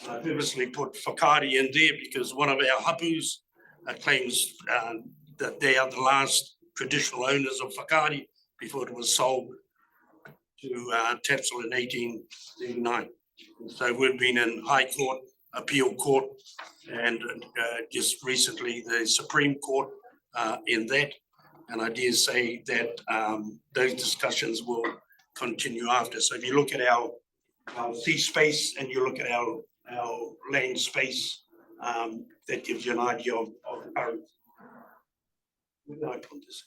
I purposely put whakaari in there because one of our hapus claims that they are the last traditional owners of whakaari before it was sold to Tapsel in 1839. So we've been in High Court, Appeal Court, and just recently the Supreme Court in that. And I dare say that those discussions will continue after. So if you look at our sea space and you look at our land space, that gives you an idea of current. Where did I put this?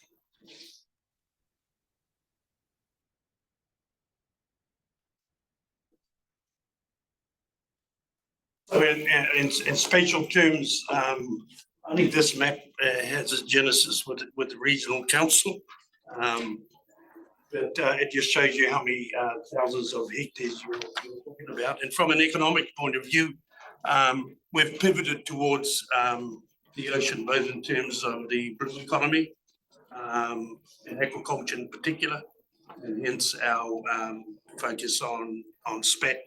So in spatial terms, I think this map has a genesis with the regional council. But it just shows you how many thousands of hectares you're talking about. And from an economic point of view, we've pivoted towards the ocean, both in terms of the blue economy and aquaculture in particular, and hence our focus on spat.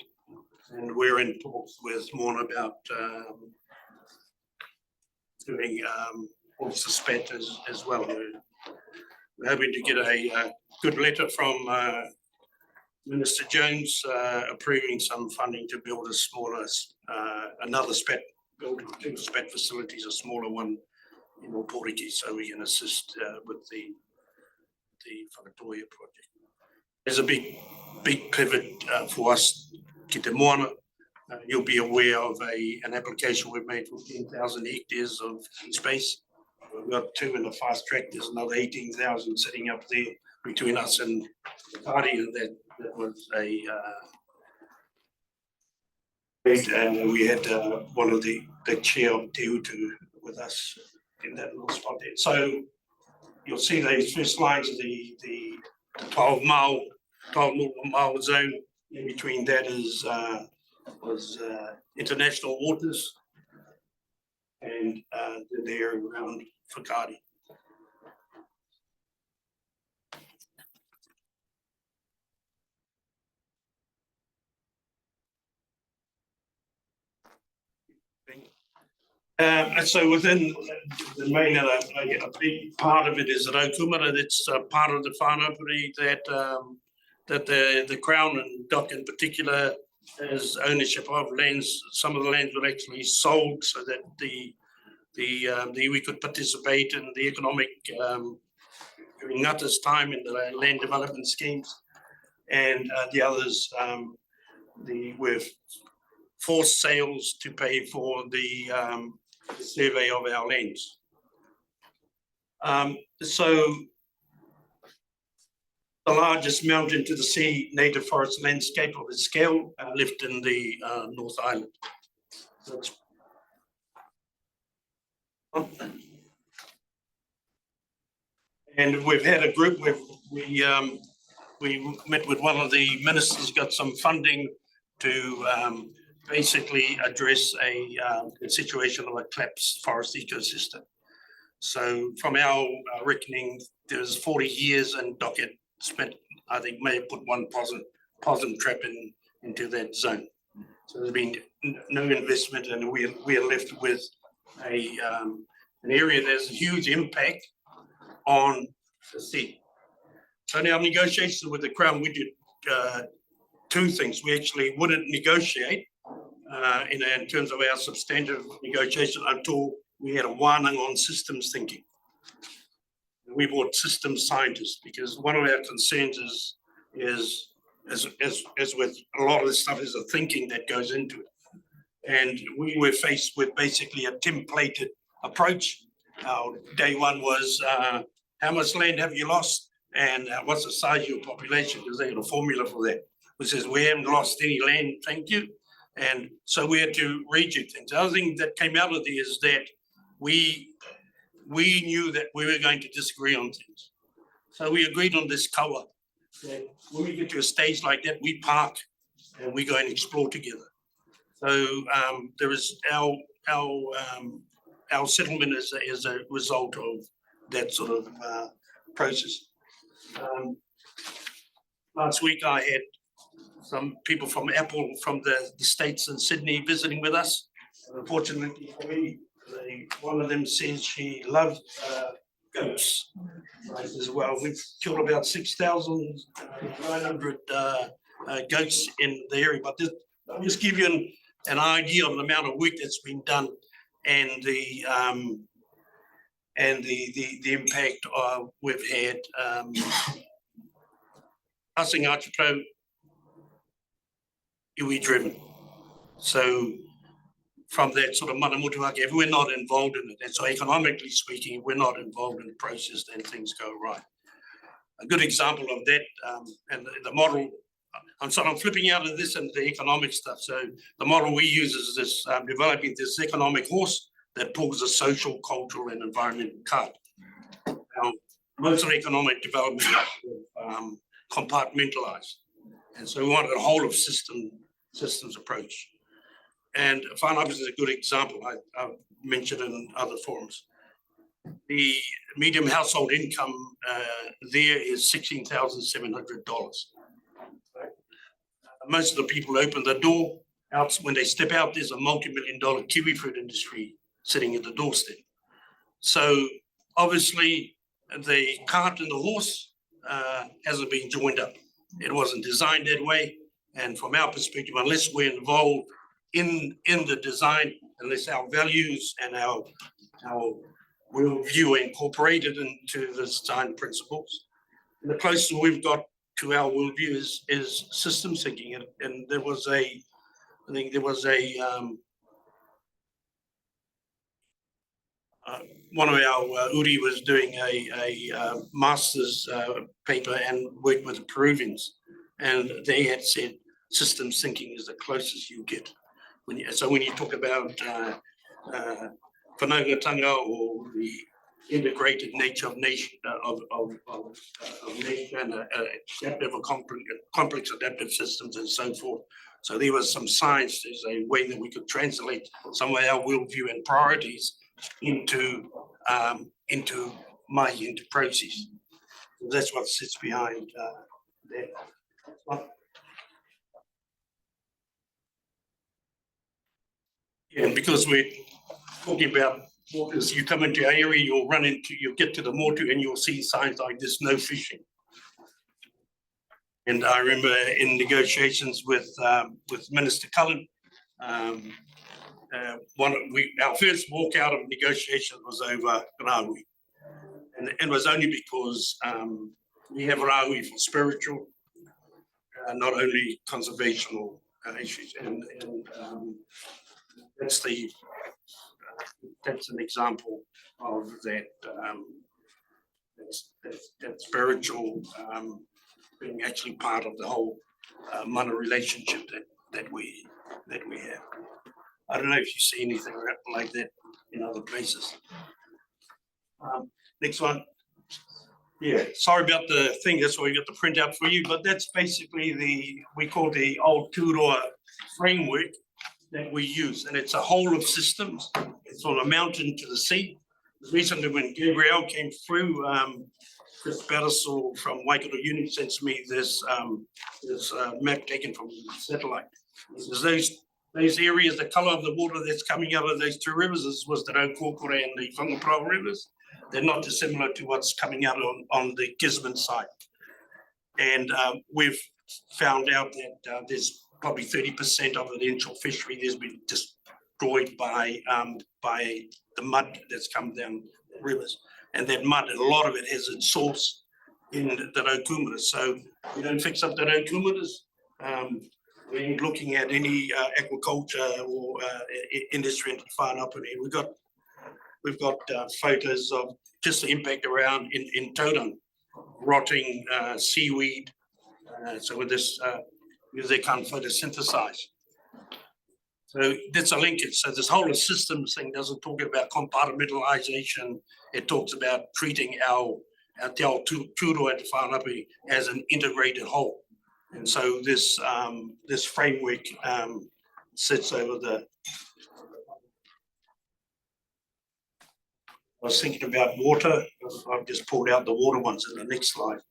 And we're in talks with Morna about doing oyster spat as well. We're hoping to get a good letter from Minister Jones approving some funding to build a smaller, another spat, building 2 spat facilities, a smaller one in Oporiki, so we can assist with the Whakatoia project. There's a big pivot for us, Ki Te Moana. You'll be aware of an application we've made for 10,000 hectares of space. We've got 2 in the fast track. There's another 18,000 sitting up there between us and the party, and that was and we had one of the chair of Te Utu with us in that little spot there. So you'll see those first lines of the 12 mile zone. In between that is was international waters, and they're around Whakaari. And so within the main, a big part of it is Raukumara. That's part of the whānau that the Crown and DOC in particular has ownership of lands. Some of the lands were actually sold so that we could participate in the economic during Ngata's time in the land development schemes, and the others with forced sales to pay for the survey of our lands. So the largest mountain to the sea native forest landscape of its scale lived in the North Island. So and we've had a group where we met with one of the ministers, got some funding to basically address a situation of a collapsed forest ecosystem. So from our reckoning, there was 40 years and DOC had spent, I think, may have put one possum trap into that zone. So there's been no investment, and we are left with an area that has a huge impact on the sea. So in our negotiations with the Crown, we did two things. We actually wouldn't negotiate in terms of our substantive negotiation until we had a warning on systems thinking. We brought systems scientists because one of our concerns is as with a lot of this stuff is the thinking that goes into it. And we were faced with basically a templated approach. Our day one was how much land have you lost and what's the size of your population, because they had a formula for that, which says we haven't lost any land, thank you. And so we had to reject things. The other thing that came out of there is that we knew that we were going to disagree on things. So we agreed on this kawa, that when we get to a stage like that, we park and we go and explore together. So there is our settlement is a result of that sort of process. Last week I had some people from Apple from the States in Sydney visiting with us. Unfortunately for me, one of them says she loved goats as well. We've killed about 6,900 goats in the area, but I'll just give you an idea of the amount of work that's been done and the impact we've had. Us in Archipelago, iwi driven. So from that sort of mana motuhake, if we're not involved in it, and so economically speaking, if we're not involved in the process, then things go right. A good example of that, and the model, I'm flipping out of this and the economic stuff. So the model we use is this, developing this economic horse that pulls a social, cultural, and environmental cart. Now, most of economic development is compartmentalized. And so we wanted a whole of systems approach. And whānau is a good example. I've mentioned in other forums. The medium household income there is $16,700. Most of the people open the door out when they step out. There's a multi-million-dollar kiwi fruit industry sitting at the doorstep. So obviously, the cart and the horse hasn't been joined up. It wasn't designed that way. And from our perspective, unless we're involved in the design, unless our values and our worldview are incorporated into the design principles, and the closest we've got to our worldview is systems thinking. And there was I think there was one of our Uri was doing a master's paper and worked with the Peruvians, and they had said systems thinking is the closest you get. So when you talk about whanaungatanga or the integrated nature of nation, nation and adaptive or complex adaptive systems and so forth. So there was some science, there's a way that we could translate some of our worldview and priorities into process. So that's what sits behind that. Yeah, and because we're talking about waters, you come into our area, you'll get to the motu and you'll see signs like this, no fishing. And I remember in negotiations with Minister Cullen, our first walk out of negotiations was over Rahui. And it was only because we have Rahui for spiritual, not only conservational issues. And that's an example of that, that spiritual being actually part of the whole mana relationship that we have. I don't know if you see anything like that in other places. Next one. Yeah, sorry about the thing, that's why we got the printout for you, but that's basically we call the old Turoa framework that we use, and it's a whole of systems. It's from a mountain to the sea. Recently, when Gabrielle came through, Chris Battersall from Waikato Uni sent me this map taken from satellite. There's those areas, the colour of the water that's coming out of those two rivers was the Raukokore and the Whangaparo rivers. They're not dissimilar to what's coming out on the Gisborne side. And we've found out that there's probably 30% of the inshore fishery that's been destroyed by the mud that's come down the rivers. And that mud, a lot of it has its source in the Raukumaras. So we don't fix up the Raukumaras. We ain't looking at any aquaculture or industry in whanapuni. We've got photos of just the impact around in Tauranga, rotting seaweed. So with this, because they can't photosynthesize. So that's a linkage. So this whole of systems thing doesn't talk about compartmentalization. It talks about treating our te ao tūroa te whānapi as an integrated whole. And so this framework sits over the. I was thinking about water. I've just pulled out the water ones in the next slide.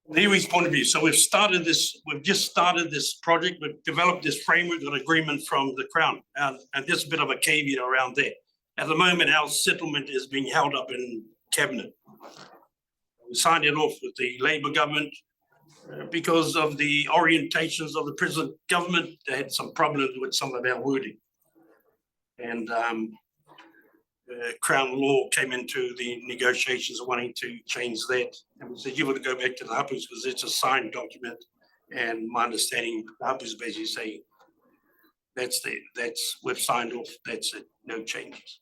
The iwi's point of view. So we've just started this project, we've developed this framework and agreement from the Crown. And there's a bit of a caveat around that. At the moment, our settlement is being held up in Cabinet. We signed it off with the Labour government because of the orientations of the present government. They had some problems with some of our wording. And Crown law came into the negotiations wanting to change that. And we said, you want to go back to the hapus because it's a signed document. And my understanding, the hapus basically say, we've signed off, that's it, no changes.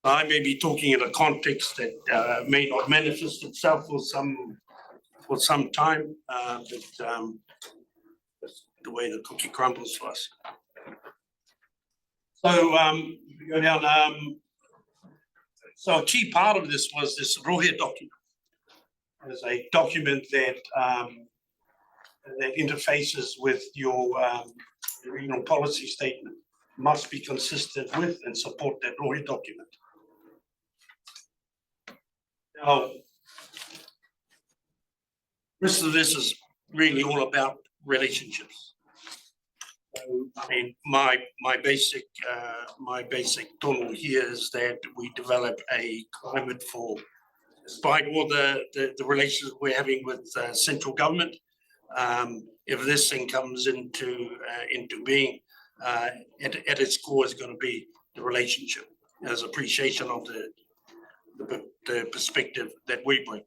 I may be talking in a context that may not manifest itself for some time, but that's the way the cookie crumbles for us. So go down. So a key part of this was this rohe document. It's a document that that interfaces with your regional policy statement. Must be consistent with and support that rohe document. Now, this is really all about relationships. So, I mean, my basic tono here is that we develop a climate for, despite all the relations we're having with central government, if this thing comes into being, at its core is going to be the relationship as appreciation of the perspective that we bring.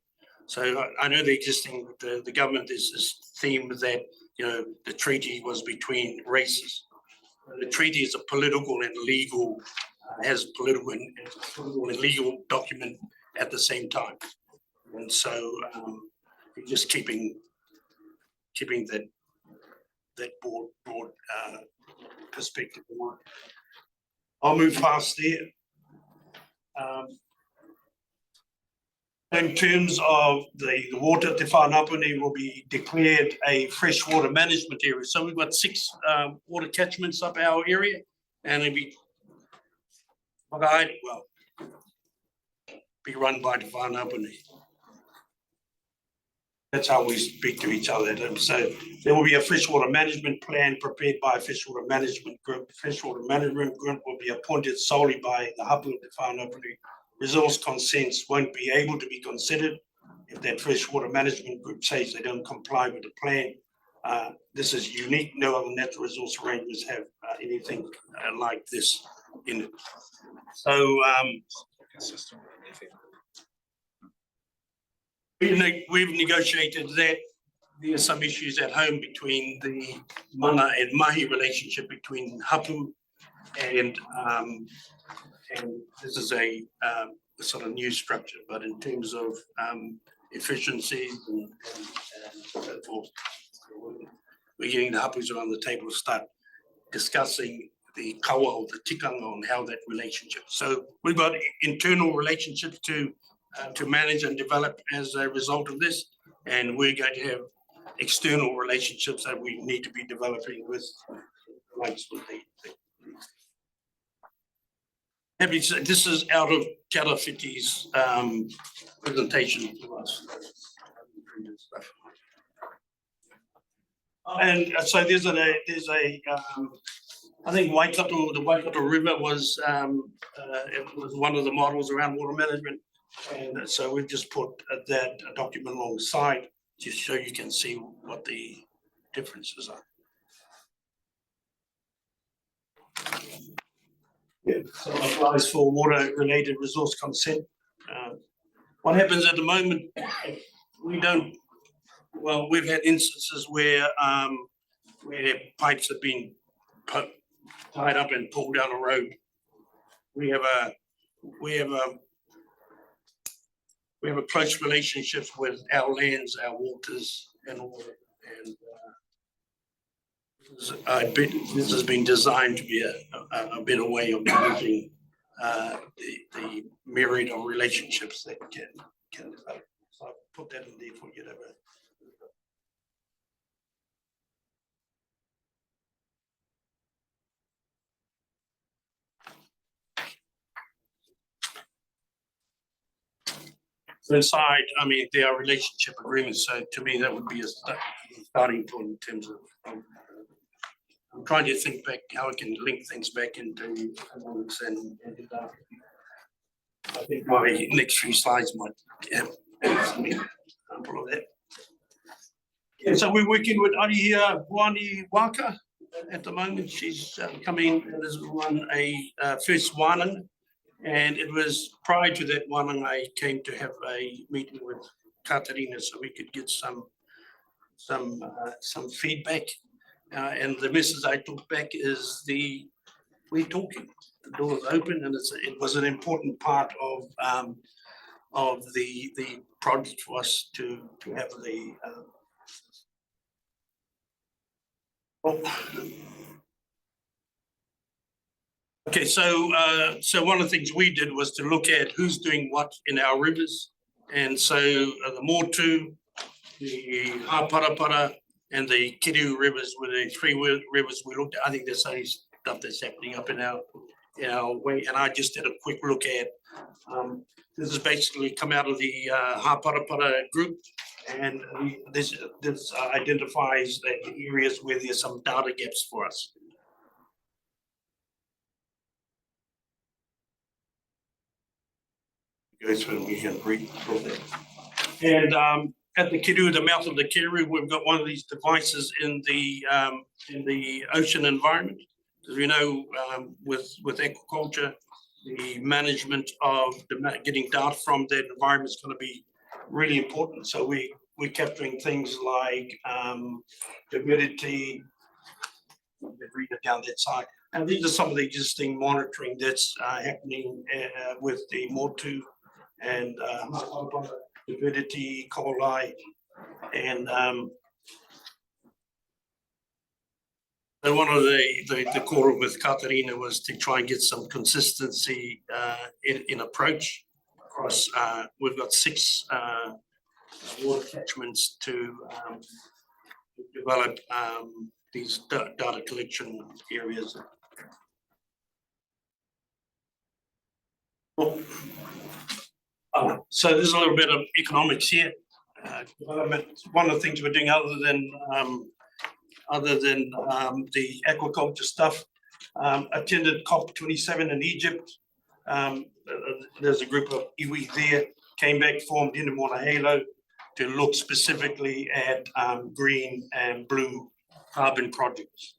So I know the government is this theme that, you know, the treaty was between races. The treaty is a political and legal, has political and legal document at the same time. And so you're just keeping keeping that broad perspective in mind. I'll move fast there. In terms of the water, Te Whanapuni will be declared a freshwater management area. So we've got 6 water catchments up our area, and it'll be be run by Te Whanapuni. That's how we speak to each other. So there will be a freshwater management plan prepared by a freshwater management group. The freshwater management group will be appointed solely by the Hapu Te Whanapuni. Resource consents won't be able to be considered if that freshwater management group says they don't comply with the plan. This is unique. No other natural resource arrangements have anything like this in it. So we've negotiated that. There are some issues at home between the mana and mahi relationship between Hapu and this is a sort of new structure, but in terms of efficiencies and so forth, we're getting the Hapus around the table to start discussing the kawa or the tikanga on how that relationship. So we've got internal relationships to manage and develop as a result of this, and we're going to have external relationships that we need to be developing with likes of the this is out of Kalawhiti's presentation to us. And so there's a I think Waikato, the Waikato River was it was one of the models around water management, and so we've just put that document alongside just so you can see what the differences are. Yeah, so it applies for water-related resource consent. What happens at the moment, we don't, well, we've had instances where pipes have been tied up and pulled down a road. We have a close relationships with our lands, our waters, and all that. And this has been designed to be a better way of managing the myriad of relationships that can develop. So I'll put that in there for you to have a so inside, I mean, there are relationship agreements. So to me, that would be a starting point in terms of. I'm trying to think back how I can link things back into economics and I think my next few slides might have some example of that. Yeah, so we're working with Arihia Wani Waka at the moment. She's coming and has run a first Wanang, and it was prior to that Wanang I came to have a meeting with Katarina so we could get some feedback. And the message I took back is we're talking, the door is open, and it was an important part of the project for us to have the okay, so one of the things we did was to look at who's doing what in our rivers, and so the Motu, the Haparapara, and the Kirau rivers were the 3 rivers we looked at. I think there's only stuff that's happening up in our way, and I just did a quick look at. This is basically come out of the Haparapara group, and this identifies the areas where there's some data gaps for us. Go through, we can read through that. And at the Kirau, the mouth of the Kirau, we've got one of these devices in the ocean environment. As we know, with aquaculture, the management of getting data from that environment is going to be really important. So we're capturing things like turbidity. Read it down that side. And these are some of the existing monitoring that's happening with the Motu and turbidity, coli, and So one of the core with Katarina was to try and get some consistency in approach across. We've got 6 water catchments to develop these data collection areas. So there's a little bit of economics here. Development. One of the things we're doing other than the aquaculture stuff, attended COP27 in Egypt. There's a group of iwi there, came back, formed in Halo to look specifically at green and blue carbon projects.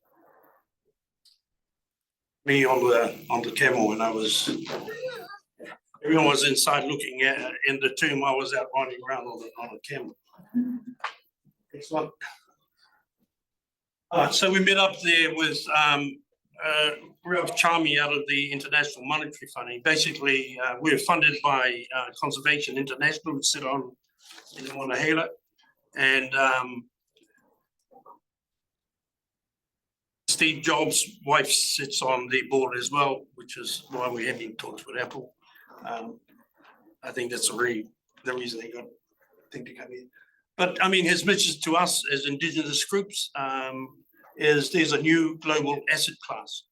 Me on the camel when I was, everyone was inside looking at in the tomb. I was out riding around on a camel. Excellent. So we met up there with Ralph Charmy out of the International Monetary Fund. Basically, we're funded by Conservation International, which sit on in Monahela, and Steve Jobs' wife sits on the board as well, which is why we're having talks with Apple. I think that's the reason they got thing to come in. But I mean, his message to us as Indigenous groups is there's a new global asset class,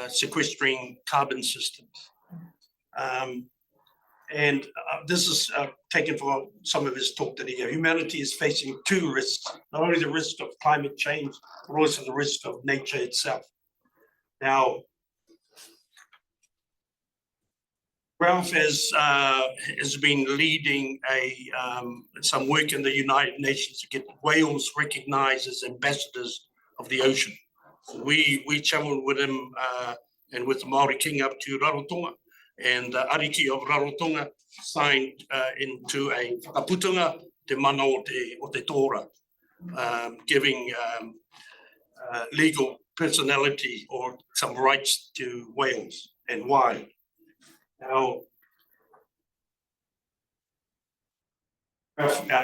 sequestering carbon systems. And this is taken from some of his talk that he gave. Humanity is facing 2 risks, not only the risk of climate change, but also the risk of nature itself. Now, Ralph has been leading some work in the United Nations to get whales recognized as ambassadors of the ocean. So we traveled with him and with the Maori King up to Rarotonga, and the Ariki of Rarotonga signed into a whakaputunga te mana o te tora, giving legal personality or some rights to whales and why. Now,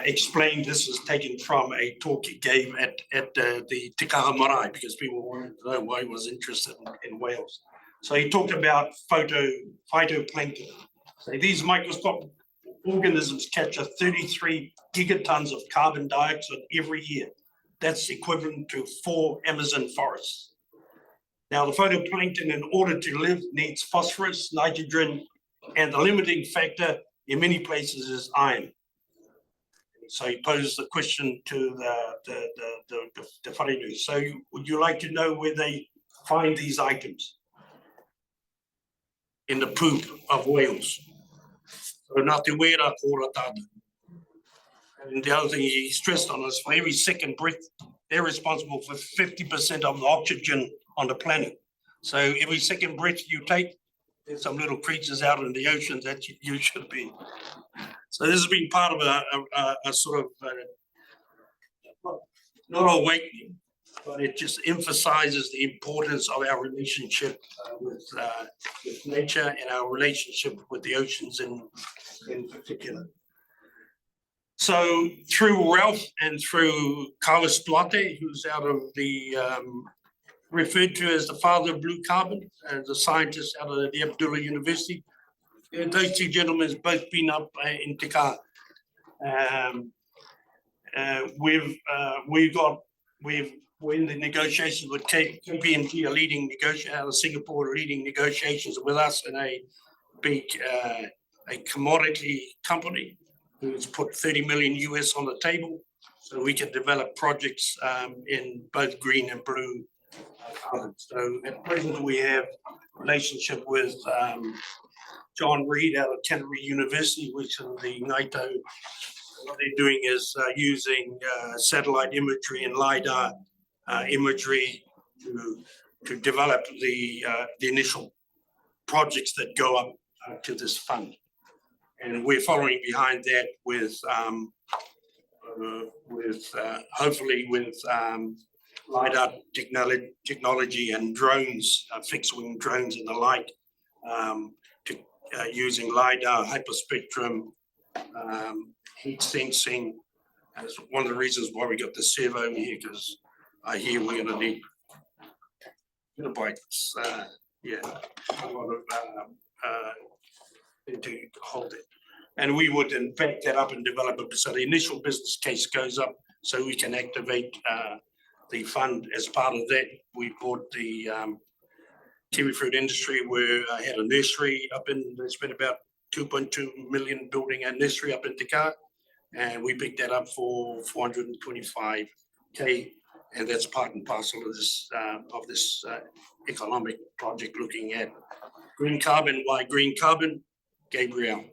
explained this is taken from a talk he gave at the Te Kaha Marae, because people wanted to know why he was interested in whales. So he talked about phytoplankton. So these microscopic organisms capture 33 gigatons of carbon dioxide every year. That's equivalent to 4 Amazon forests. Now, the phytoplankton, in order to live, needs phosphorus, nitrogen, and the limiting factor in many places is iron. So he posed the question to the wharenui. So would you like to know where they find these items? In the poop of whales. So nā te wera kōra tātou. And the other thing he stressed on is for every second breath, they're responsible for 50% of the oxygen on the planet. So every second breath you take, there's some little creatures out in the ocean that you should be. So this has been part of a sort of, not awakening, but it just emphasizes the importance of our relationship with nature and our relationship with the oceans in particular. So through Ralph and through Carlos Duarte, who's out of the, referred to as the father of blue carbon, as a scientist out of the Abdullah University, and those 2 gentlemen have both been up in Te Kaha. We're in the negotiations with KPMG, a leading negotiator out of Singapore, leading negotiations with us in a big a commodity company who's put 30 million US on the table so we can develop projects in both green and blue carbon. So at present we have a relationship with John Reed out of Canterbury University, which is the NATO. What they're doing is using satellite imagery and LiDAR imagery to develop the initial projects that go up to this fund. And we're following behind that with hopefully with LiDAR technology and drones, fixed wing drones and the like, using LiDAR, hyperspectrum, heat sensing. That's one of the reasons why we got the servo here, because I hear we're going to need petabytes, yeah, a lot of to hold it. And we would then back that up and develop it. So the initial business case goes up so we can activate the fund. As part of that, we bought the kiwi fruit industry, where I had a nursery up in, they spent about 2.2 million building a nursery up in Te Kā. And we picked that up for 425K. And that's part and parcel of this economic project looking at green carbon. Why green carbon? Gabriel.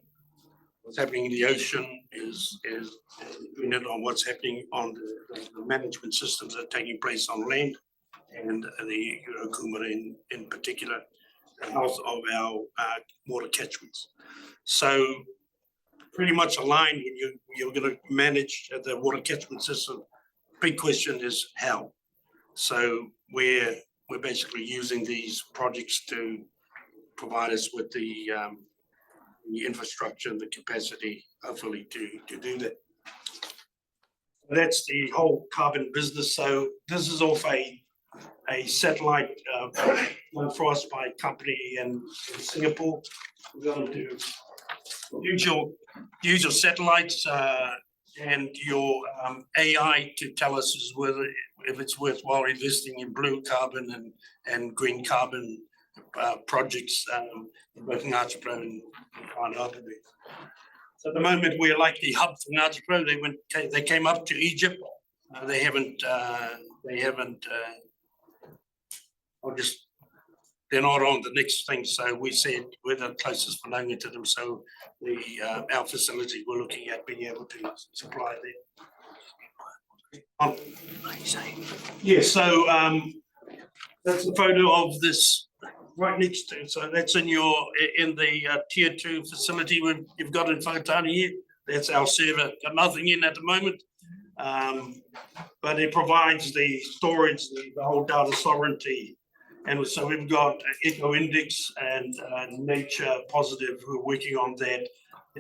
What's happening in the ocean is dependent on what's happening on the management systems that are taking place on land, and the Komiti in particular, the health of our water catchments. So pretty much aligned when you're going to manage the water catchment system. Big question is how. So we're basically using these projects to provide us with the infrastructure and the capacity, hopefully, to do that. That's the whole carbon business. So this is off a satellite done for us by a company in Singapore. We're going to use your satellites and your AI to tell us if it's worthwhile investing in blue carbon and green carbon projects in both Ngāti Pro and Whangarei. So at the moment we're like the hub for Ngāti Pro. They came up to Egypt. They haven't. They're not on the next thing. So we said we're the closest whananga to them. So our facility we're looking at being able to supply them. Yeah. So that's a photo of this. Right next to, so that's in the tier 2 facility you've got in Whakatane here. That's our server. Got nothing in at the moment, but it provides the storage, the whole data sovereignty, and so we've got Eco Index and Nature Positive who are working on that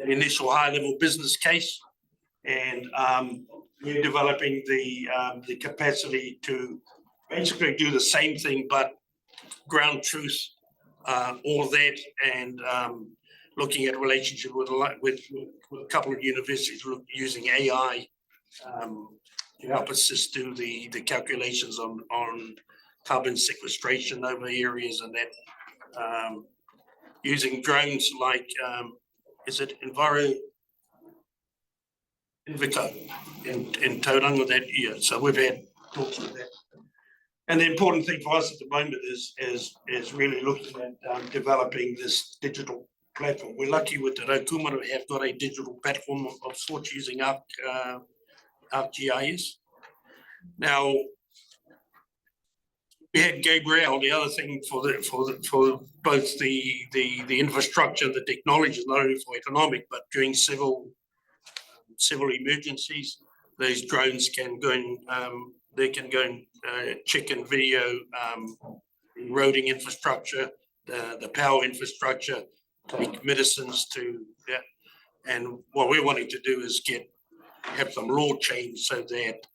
initial high-level business case, and we're developing the capacity to basically do the same thing, but ground truth, all of that, and looking at relationship with a couple of universities using AI to help assist do the calculations on carbon sequestration over areas, and that using drones like is it Envico in Tauranga that year. So we've had talks with that. And the important thing for us at the moment is really looking at developing this digital platform. We're lucky with the Raukumara have got a digital platform of sorts using ArcGIS. Now, we had Gabriel. The other thing for both the infrastructure, the technology, not only for economic, but during civil emergencies, those drones can go and they can go and check and video the roading infrastructure, the power infrastructure, take medicines to that. And what we're wanting to do is have some law change so that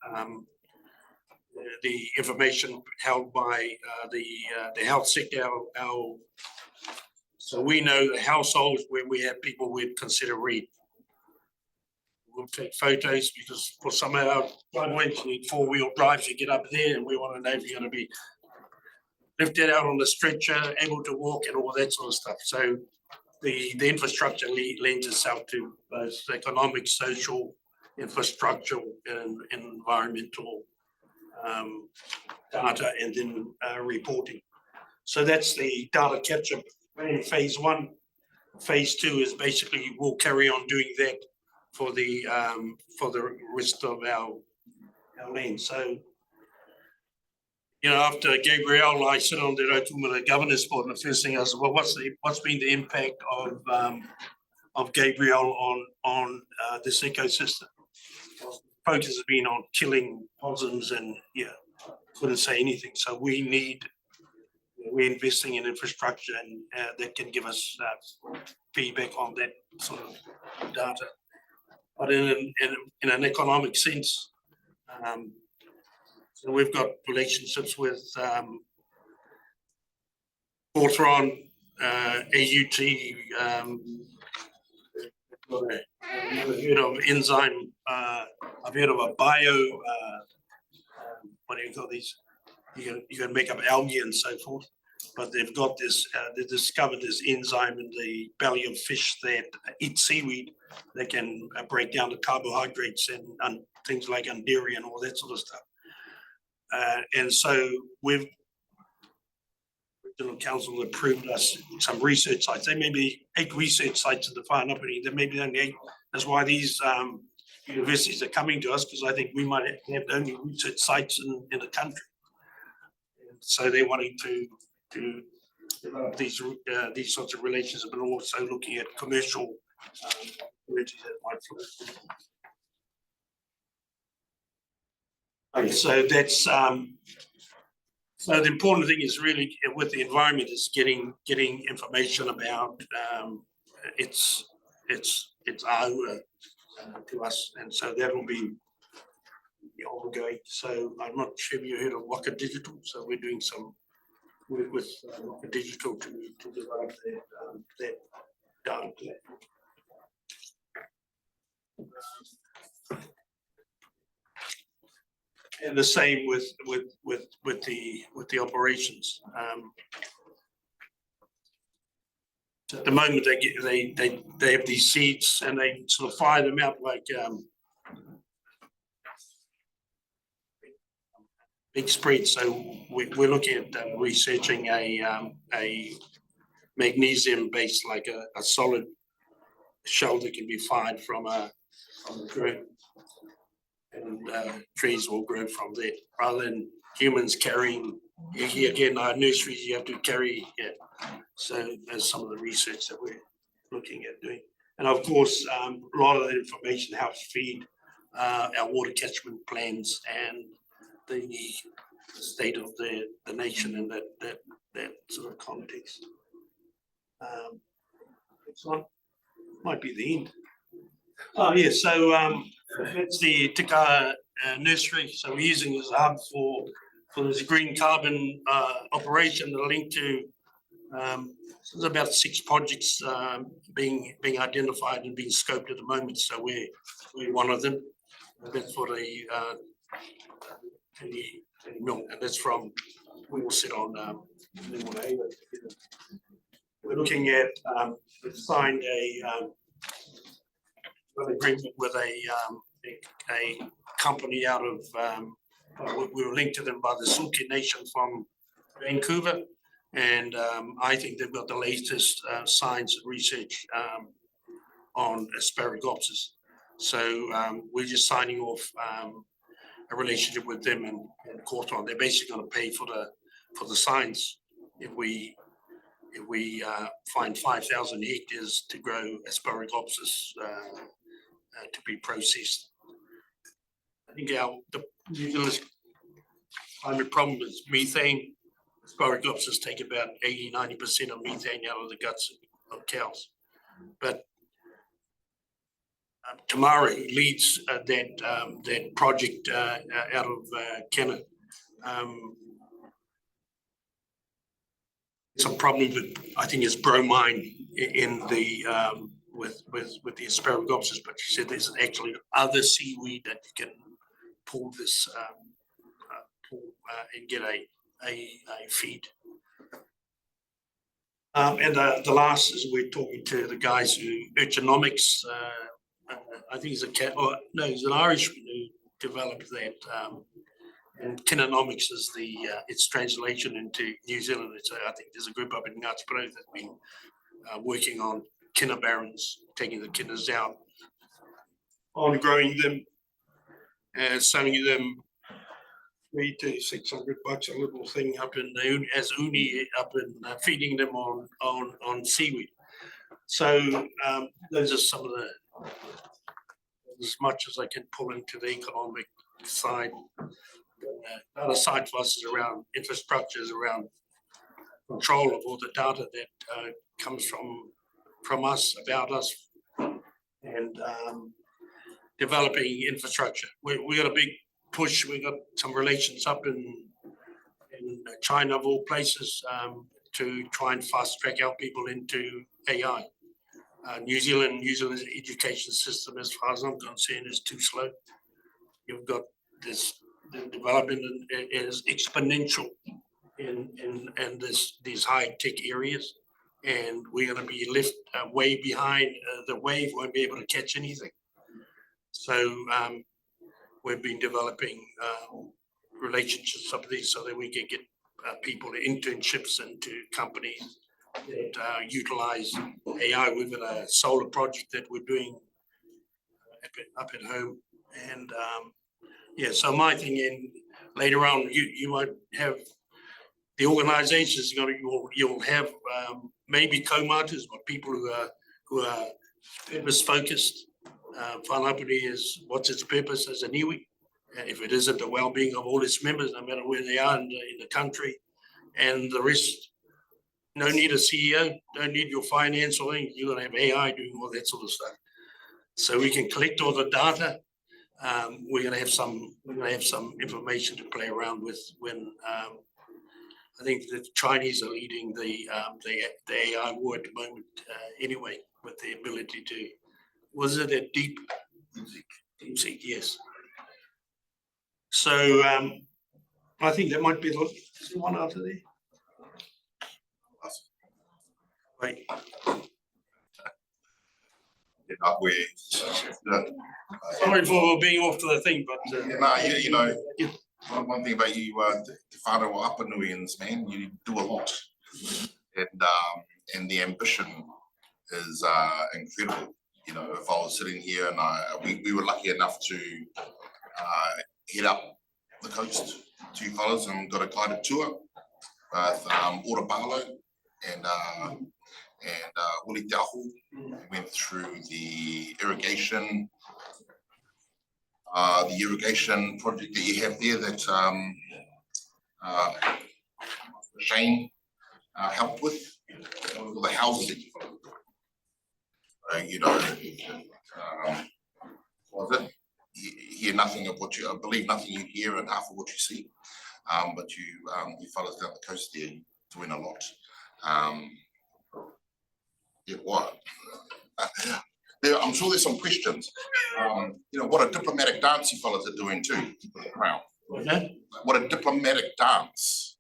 the information held by the health sector, so we know the households where we have people we'd consider red. We'll take photos because for some of our driveways you need 4-wheel drives to get up there, and we want to know if you're going to be lifted out on the stretcher, able to walk, and all that sort of stuff. So the infrastructure lends itself to both economic, social, infrastructural, and environmental data, and then reporting. So that's the data capture in phase 1. Phase 2 is basically we'll carry on doing that for the rest of our land. So, you know, after Gabriel, I sit on the Raukumara Governance Board, and the first thing I said, well, what's been the impact of Gabriel on this ecosystem? Focus has been on killing possums, and couldn't say anything. So we're investing in infrastructure, and that can give us feedback on that sort of data. But in an economic sense, so we've got relationships with Orthron, AUT, I've heard of enzyme, I've heard of a bio, what do you call these? You can make up algae and so forth, but they've got this, they discovered this enzyme in the belly of fish that eat seaweed that can break down the carbohydrates and things like dairy and all that sort of stuff. And so we've, Regional Council approved us some research sites. There may be 8 research sites in the Whanapiri. There may be only 8. That's why these universities are coming to us, because I think we might have the only research sites in the country. And so they're wanting to develop these sorts of relationships, but also looking at commercial opportunities that might flow. Okay, so that's so the important thing is really with the environment is getting information about its our to us, and so that will be ongoing. So I'm not sure if you heard of Waka Digital. So we're doing some work with Waka Digital to develop that data platform. And the same with the operations. So at the moment they have these seeds and they sort of fire them out like big spreads. So we're looking at researching a magnesium based, like a solid shell that can be fired from a tree, and trees will grow from there rather than humans carrying. Again, our nurseries you have to carry. Yeah. So there's some of the research that we're looking at doing, and of course a lot of the information helps feed our water catchment plans and the state of the nation in that sort of context. Next one might be the end. Oh yeah, so that's the Tika nursery. So we're using it as a hub for this green carbon operation. The link to so there's about 6 projects being identified and being scoped at the moment. So we're one of them. That's for the milk, and that's from we will sit on. We're looking at we've signed an agreement with a company out of we were linked to them by the Sulki Nation from Vancouver, and I think they've got the latest science and research on asparagopsis. So we're just signing off a relationship with them and Corton. They're basically going to pay for the science if we find 5,000 hectares to grow asparagopsis to be processed. I think the New Zealand's climate problem is methane. Asparagopsis take about 80–90% of methane out of the guts of cows. But Tamara, who leads that project out of Kenna, some problem with, I think it's bromine in the with the asparagopsis, but she said there's actually other seaweed that you can pull this and get a feed. And the last is we're talking to the guys who Urchanomics. I think he's he's an Irishman who developed that. And Kinanomics is its translation into New Zealand. So I think there's a group up in Ngatsbro that's been working on kinna barons, taking the kinnas out, on growing them and selling them $300 to $600 a little thing up in as uni up in feeding them on seaweed. So those are some of the as much as I can pull into the economic side. The other side for us is around infrastructures, around control of all the data that comes from us, about us, and developing infrastructure. We got a big push. We got some relations up in China of all places to try and fast track our people into AI. New Zealand's education system, as far as I'm concerned, is too slow. You've got this, the development is exponential in these high tech areas, and we're going to be left way behind. The wave won't be able to catch anything. So we've been developing relationships up there so that we can get people internships into companies that utilize AI. We've got a solar project that we're doing up at home, and yeah. So my thing, in later on, you might have the organizations. You'll have maybe co-marketers, but people who are purpose focused. Whanapuri is what's its purpose as an iwi. If it isn't the well-being of all its members, no matter where they are in the country, and the rest. No need a CEO, don't need your finance or anything. You're gonna have AI doing all that sort of stuff. So we can collect all the data. We're gonna have some information to play around with when I think the Chinese are leading the AI war at the moment anyway, with the ability to, was it a deep seek? Yes. So I think that might be the one after there. Right. Sorry for being off to the thing, but one thing about you, Te Whānau Apanuians, man, you do a lot, and the ambition is incredible. You know, if I was sitting here and we were lucky enough to head up the coast, two fellas, and got a guided tour with Ora Barlow and Willie Dahu. We went through the irrigation project that you have there that Shane helped with, all the houses that you was it? Hear nothing of what you believe, nothing you hear, and half of what you see. But you fellas down the coast there doing a lot. Yeah, what? I'm sure there's some questions. What a diplomatic dance you fellas are doing too for the Crown. okay. What a diplomatic dance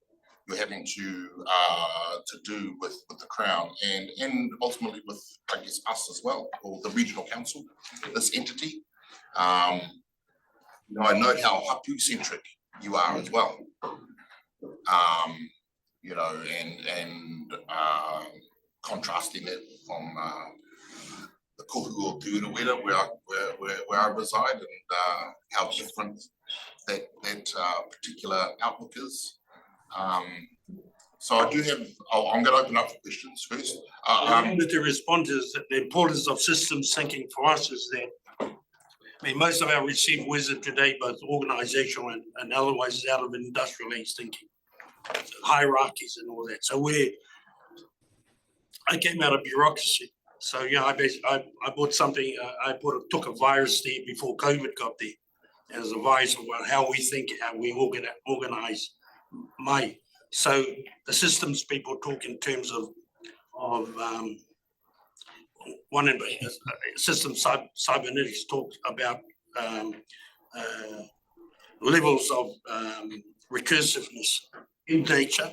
you're having to do with the Crown and ultimately with, I guess, us as well, or the regional council, this entity. I know how Hapu centric you are as well. And contrasting it from the Kohu or Tuirawera where I reside, and how different that particular outlook is. So I do have, I'm going to open up for questions first. To respond is that the importance of systems thinking for us is that, most of our received wisdom today, both organizational and otherwise, is out of industrial age thinking, hierarchies and all that. So I came out of bureaucracy. So yeah, I bought something. Took a virus there before COVID got there, as a virus about how we think, how we organize. So the systems people talk in terms of one in systems cybernetics talks about levels of recursiveness in nature.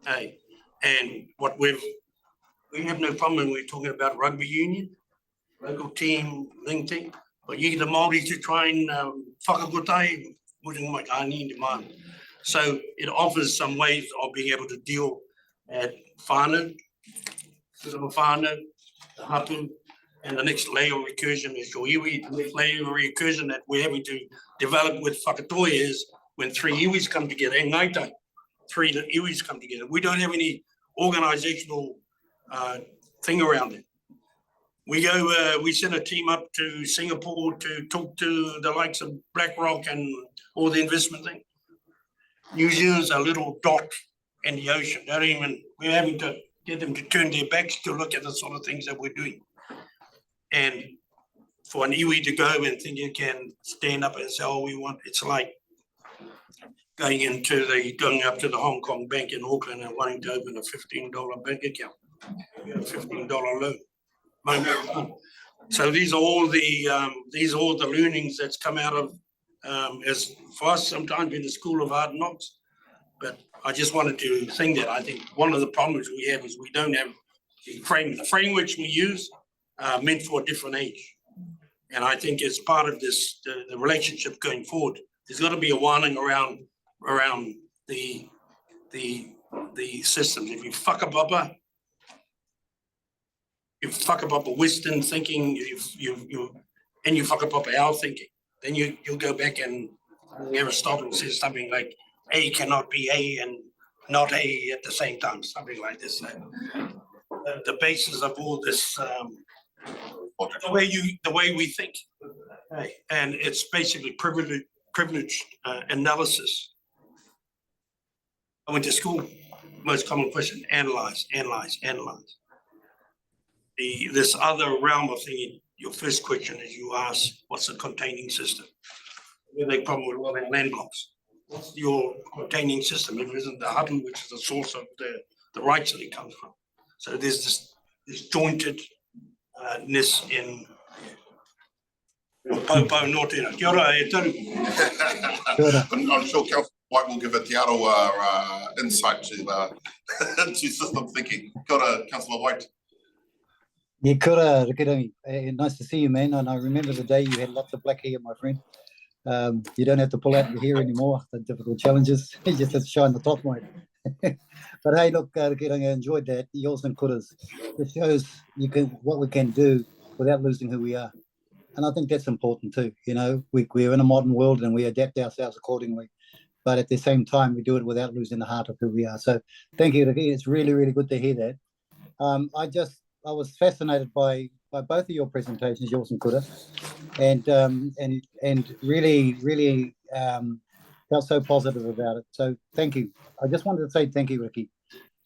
And what we have no problem when we're talking about rugby union, local team, team, but you get the Maori to try and whakakotai, putting my ani demand. So it offers some ways of being able to deal at whānau, the hapu, and the next layer of recursion is your iwi. The next layer of recursion that we're having to develop with whakatoa is when three iwis come together, and ngaitai, three iwis come together. We don't have any organizational thing around it. We go, we send a team up to Singapore to talk to the likes of BlackRock and all the investment thing. New Zealand's a little dot in the ocean. We're having to get them to turn their backs to look at the sort of things that we're doing. And for an iwi to go and think you can stand up and say, oh, it's like going up to the Hong Kong bank in Auckland and wanting to open a $15 bank account, a $15 loan. So these are all the learnings that's come out of, as for us, sometimes in the school of hard knocks. But I just wanted to think that I think one of the problems we have is we don't have the frameworks we use meant for a different age. And I think as part of this, the relationship going forward, there's got to be a warning around the systems. If you fuck up a Western thinking, you fuck up our thinking, then you'll go back and Aristotle says something like A cannot be A and not A at the same time, something like this. The basis of all this, the way we think, right? And it's basically privileged analysis. I went to school, most common question, analyze. This other realm of thinking, your first question is you ask, what's a containing system? We have a problem with all our land blocks. What's your containing system? If it isn't the huddle, which is the source of the rights that it comes from. So there's this jointedness in Popo Norte. Kia ora e toru. I'm sure Councillor White will give a te aroa insight to system thinking. Kia ora, Councillor White. Yeah, kia ora, Rikirangi. Nice to see you, man. And I remember the day you had lots of black hair, my friend. You don't have to pull out your hair anymore, the difficult challenges. You just have to shine the top, mate. But hey, look, Rikirangi, I enjoyed that. Yours and kuras. It shows what we can do without losing who we are. And I think that's important too. You know, we're in a modern world and we adapt ourselves accordingly. But at the same time, we do it without losing the heart of who we are. So thank you, Rikirangi. It's really, really good to hear that. I was fascinated by both of your presentations, yours and Kura, and really felt so positive about it. So thank you. I just wanted to say thank you, Ricky.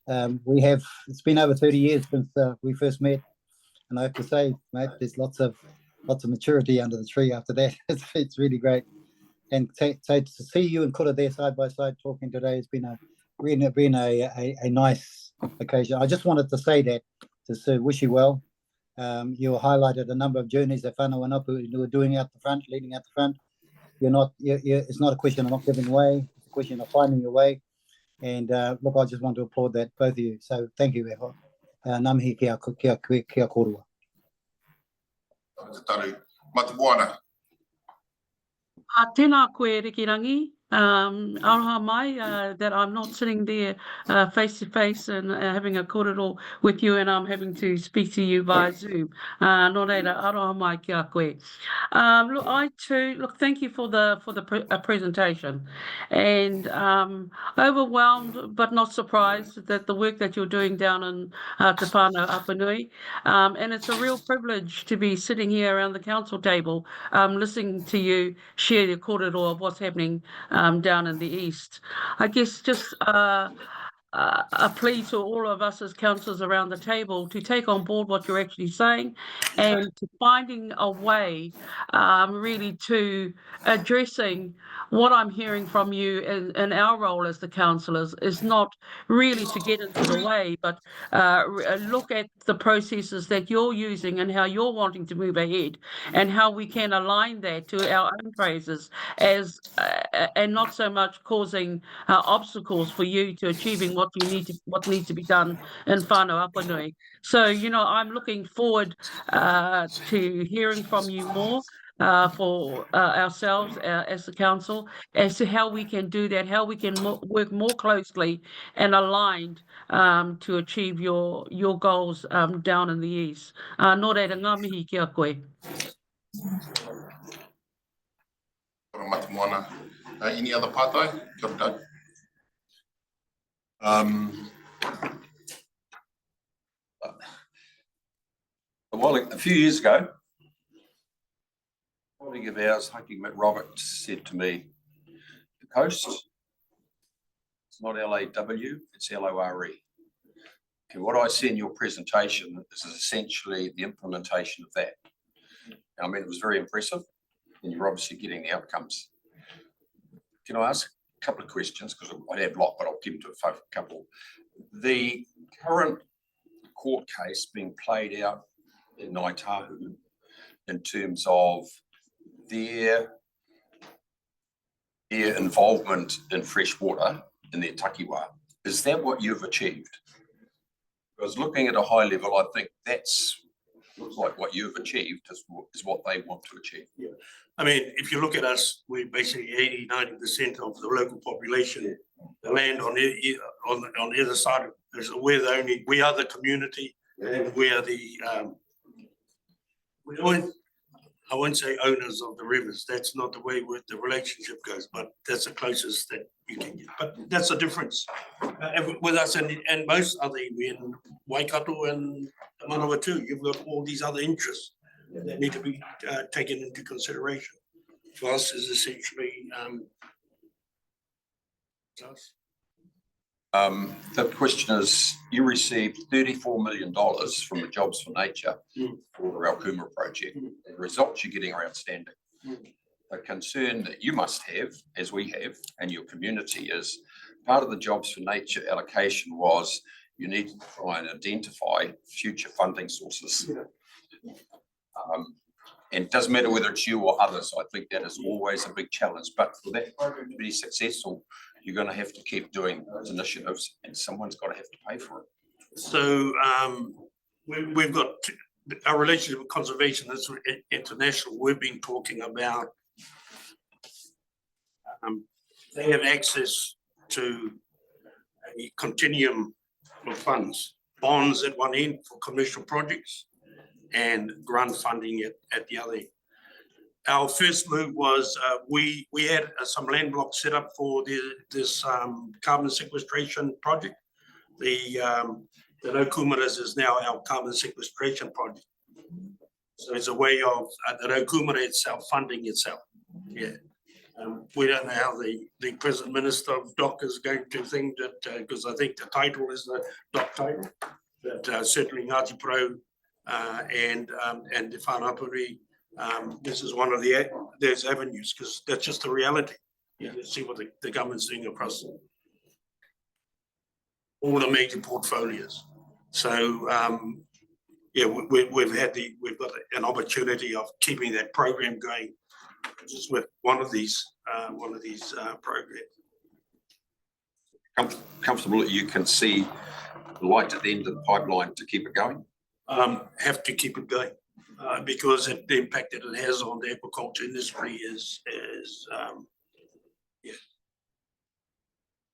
It's been over 30 years since we first met, and I have to say, mate, there's lots of maturity under the tree after that. It's really great, and to see you and Kura there side by side talking today has been a nice occasion. I just wanted to say that. To wish you well. You highlighted a number of journeys that whānau and Apu were doing out the front, leading out the front. It's not a question of not giving way, it's a question of finding your way. And look, I just want to applaud that, both of you. So thank you, Eho. Ngā mihi kia korua. Matabuana. Tēnā koe, Rikirangi. Aroha mai that I'm not sitting there face to face and having a kōrero with you, and I'm having to speak to you via Zoom. Nō reira, aroha mai kia koe. Look, thank you for the presentation, and overwhelmed but not surprised that the work that you're doing down in Te Whānau Apanui, and it's a real privilege to be sitting here around the council table listening to you share your kōrero of what's happening down in the east. I guess just a plea to all of us as councillors around the table to take on board what you're actually saying and to finding a way really to addressing what I'm hearing from you in our role as the councillors is not really to get into the way, but look at the processes that you're using and how you're wanting to move ahead and how we can align that to our own praises and not so much causing obstacles for you to achieving what needs to be done in whānau Apanui. So, I'm looking forward to hearing from you more for ourselves as the council as to how we can do that, how we can work more closely and aligned to achieve your goals down in the east. Nō reira, ngā mihi kia koe. Any other pātai? Kia ora, Doug. A few years ago, a colleague of ours, Haki McRobert, said to me, the coast, it's not LAW, it's LORE. Okay, what I see in your presentation is essentially the implementation of that. I mean, it was very impressive, and you're obviously getting the outcomes. Can I ask, couple of questions, because I have a lot, but I'll keep them to a couple. The current court case being played out in Ngāi Tahu in terms of their involvement in fresh water in their takiwa, is that what you've achieved? Because looking at a high level, I think looks like what you've achieved is what they want to achieve. Yeah. I mean, if you look at us, we're basically 80–90% of the local population. The land on either side, we are the community, and we are the I won't say owners of the rivers. That's not the way the relationship goes, but that's the closest that you can get. But that's the difference with us and most other, in Waikato and Manawa too. You've got all these other interests that need to be taken into consideration. For us, is essentially us. The question is, you received $34 million from the Jobs for Nature for the Raukuma project. The results you're getting are outstanding. The concern that you must have, as we have, and your community is, part of the Jobs for Nature allocation was you need to try and identify future funding sources. And it doesn't matter whether it's you or others. I think that is always a big challenge. But for that program to be successful, you're going to have to keep doing those initiatives, and someone's got to have to pay for it. So we've got our relationship with conservation is international. We've been talking about they have access to a continuum of funds, bonds at one end for commercial projects, and grant funding at the other end. Our first move was we had some land blocks set up for this carbon sequestration project. The no kumaras is now our carbon sequestration project. So it's a way of the no kumara itself funding itself. Yeah. We don't know how the present minister of DOC is going to think that, because I think the title is the DOC title, but certainly Ngāti Porou and the whanapuri, this is one of those avenues, because that's just the reality. You see what the government's doing across all the major portfolios. So yeah, we've got an opportunity of keeping that program going, just with one of these programs. Comfortable that you can see the light at the end of the pipeline to keep it going? Have to keep it going because the impact that it has on the aquaculture industry is yeah.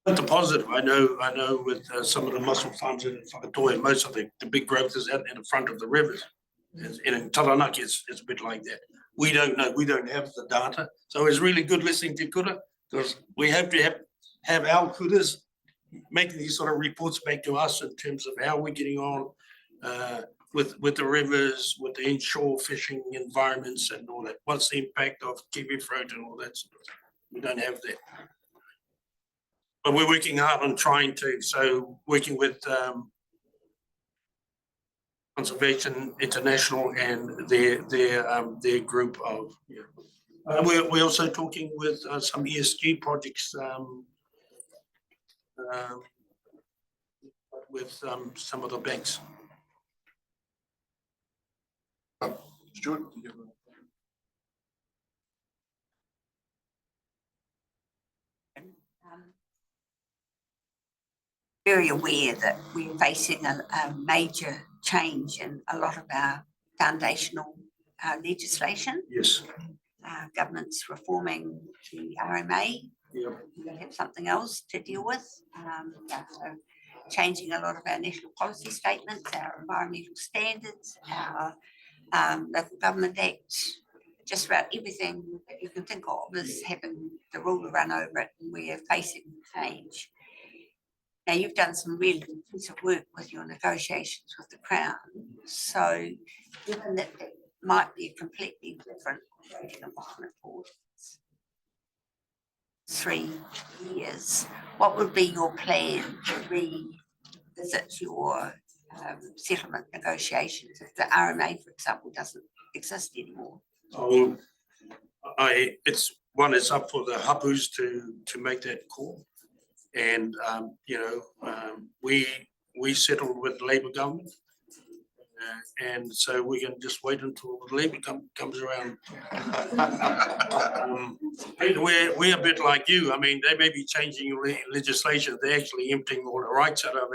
But the positive, I know with some of the mussel farms in Whakatoa, most of the big growth is out in the front of the rivers. And in Taranaki, it's a bit like that. We don't know, we don't have the data. So it's really good listening to Kura, because we have to have our kuras making these sort of reports back to us in terms of how we're getting on with the rivers, with the inshore fishing environments and all that. What's the impact of kiwi fruit and all that stuff? We don't have that. But we're working hard on trying to, so working with Conservation International and their group of, yeah. We're also talking with some ESG projects with some of the banks. Stuart, Very aware that we're facing a major change in a lot of our foundational legislation. Yes. Government's reforming the RMA. Yeah. We're going to have something else to deal with. So changing a lot of our national policy statements, our environmental standards, our local government act, just about everything that you can think of is having the ruler run over it, and we're facing change. Now, you've done some really good piece of work with your negotiations with the Crown. So given that it might be a completely different operating environment for 3 years, what would be your plan to revisit your settlement negotiations if the RMA, for example, doesn't exist anymore? Oh, one, it's up for the hapus to make that call. And, we settled with Labour government. And so we can just wait until the Labour comes around. We're a bit like you. I mean, they may be changing legislation. They're actually emptying all the rights out of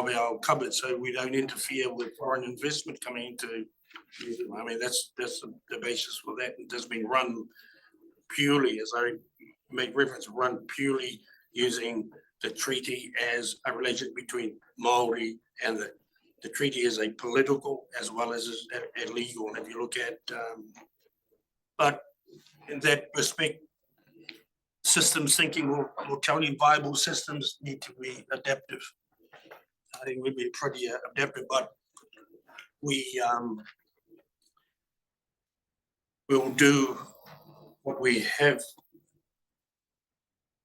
our cupboard, so we don't interfere with foreign investment coming into. I mean, that's the basis for that. It has been run purely, as I make reference, run purely using the treaty as a relationship between Maori and the treaty is a political as well as a legal. And if you look at, but in that respect, systems thinking will tell you viable systems need to be adaptive. I think we've been pretty adaptive, but we'll do what we have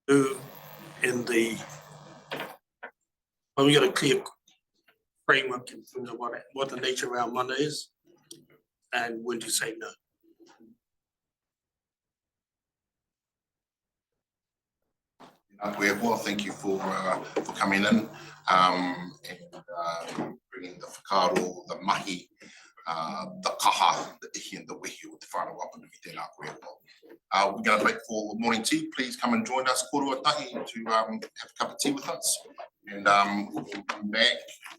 do in the, well, we got a clear framework in terms of what the nature of our mana is and when to say no. Well, thank you for coming in and bringing the whakaaro, the mahi, the kaha, the ihi and the wehi with the whānau wapana ki tēnā koe wā. We're going to break for morning tea. Please come and join us, korua tahi, to have a cup of tea with us. And we'll come back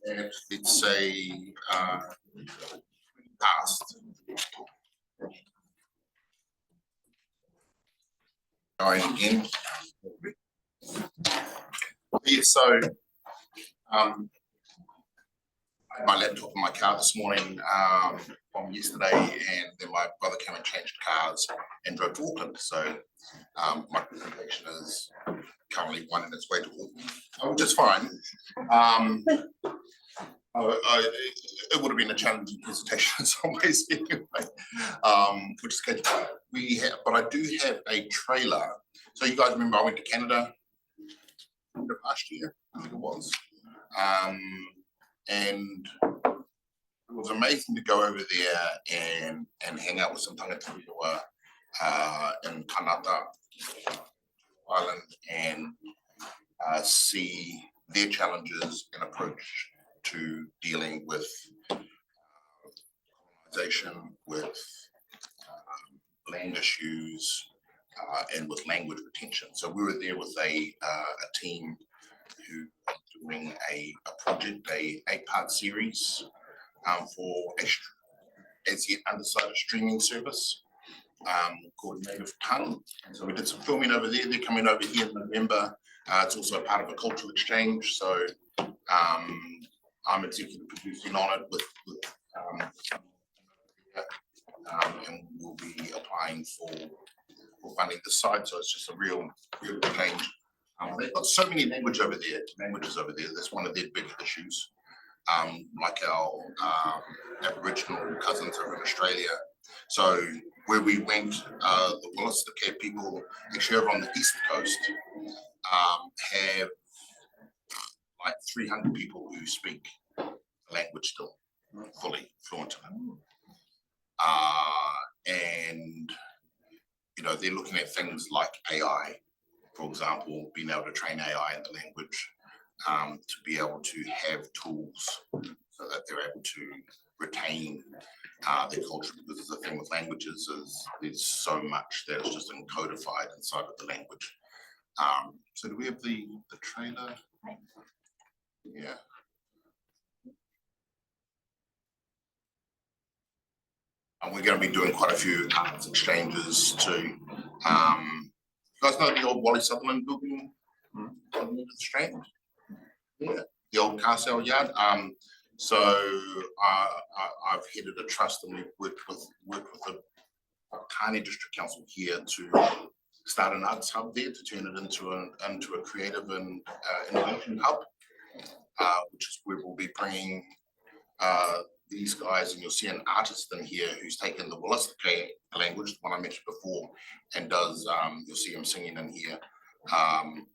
at, let's say, past. Going again. Yeah, so I had my laptop in my car this morning from yesterday, and then my brother came and changed cars and drove to Auckland. So my presentation is currently one in its way to Auckland, which is fine. It would have been a challenging presentation in some ways anyway, which is good. But I do have a trailer. So you guys remember I went to Canada last year, I think it was, and it was amazing to go over there and hang out with some tangata in Kanata Island and see their challenges and approach to dealing with colonization, with land issues, and with language retention. So we were there with a team who are doing a project, a 8-part series for as yet undecided streaming service called Native Tongue. And so we did some filming over there. They're coming over here in November. It's also a part of a cultural exchange. So I'm executive producing on it with and we'll be applying for funding this side. So it's just a real change. They've got so many languages over there. That's one of their big issues. Like our Aboriginal cousins over in Australia. So where we went, the Wolastoqey people, actually over on the east coast, have like 300 people who speak the language still fully fluent. And they're looking at things like AI, for example, being able to train AI in the language, to be able to have tools so that they're able to retain their culture. Because the thing with languages is there's so much that is just encodified inside of the language. So do we have the trailer? Yeah. And we're going to be doing quite a few arts exchanges too. You guys know the old Wally Sutherland building on the end of the Strand? Yeah, the old car sale yard. So I've headed a trust, and we've worked with the Tāne District Council here to start an arts hub there, to turn it into a creative and innovation hub, which is where we'll be bringing these guys, and you'll see an artist in here who's taken the Wolastoqey language, the one I mentioned before, and does, you'll see him singing in here,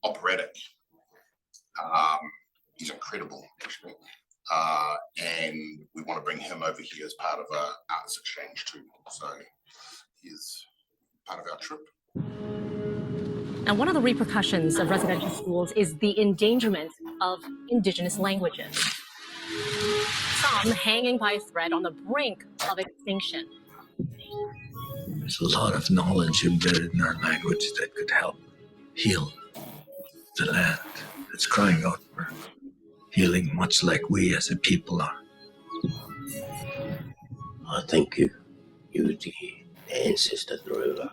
operatic. He's incredible, actually. And we want to bring him over here as part of our arts exchange too. So he's part of our trip. Now, one of the repercussions of residential schools is the endangerment of Indigenous languages, some hanging by a thread on the brink of extinction. There's a lot of knowledge embedded in our language that could help heal the land that's crying out for healing, much like we as a people are. Thank you, the ancestor driver.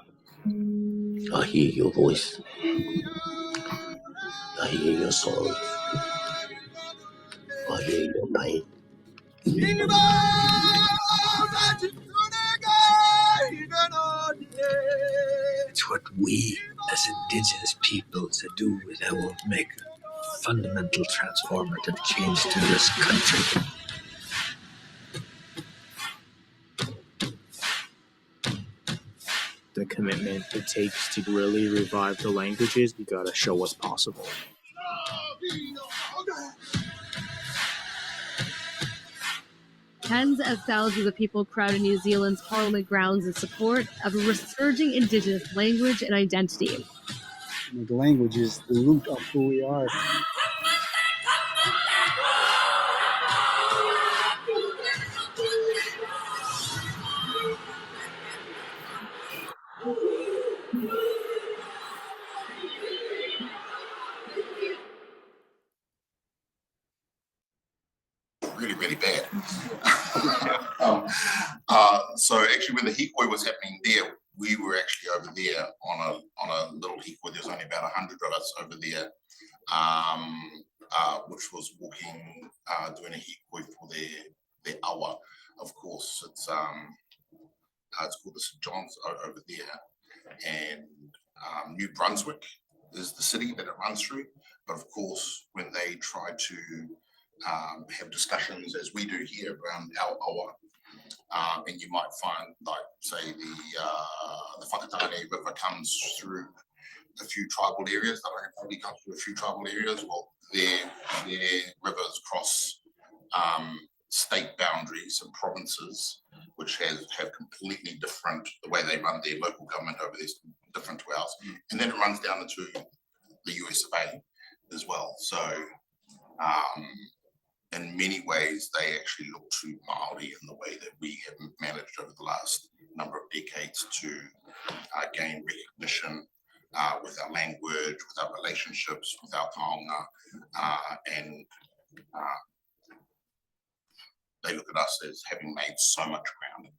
I hear your voice. I hear your sorrows. I hear your pain. It's what we as Indigenous peoples do that will make a fundamental transformative change to this country. The commitment it takes to really revive the languages, you gotta show what's possible. Tens of thousands of people crowded New Zealand's Parliament grounds in support of a resurging Indigenous language and identity. The language is the root of who we are. Really, really bad. So actually when the hikoi was happening there, we were actually over there on a little hikoi. There's only about 100 of us over there, which was walking, doing a hikoi for their awa. Of course, it's called the St. John's over there, and New Brunswick is the city that it runs through. But of course, when they try to have discussions as we do here around our awa, and you might find, like, say, the Whakatane River comes through a few tribal areas. That probably comes through a few tribal areas. Well, their rivers cross state boundaries and provinces, which have completely different, the way they run their local government over there is different to ours. And then it runs down into the US of A as well. So in many ways, they actually look to Maori in the way that we have managed over the last number of decades to gain recognition with our language, with our relationships, with our taonga, and they look at us as having made so much ground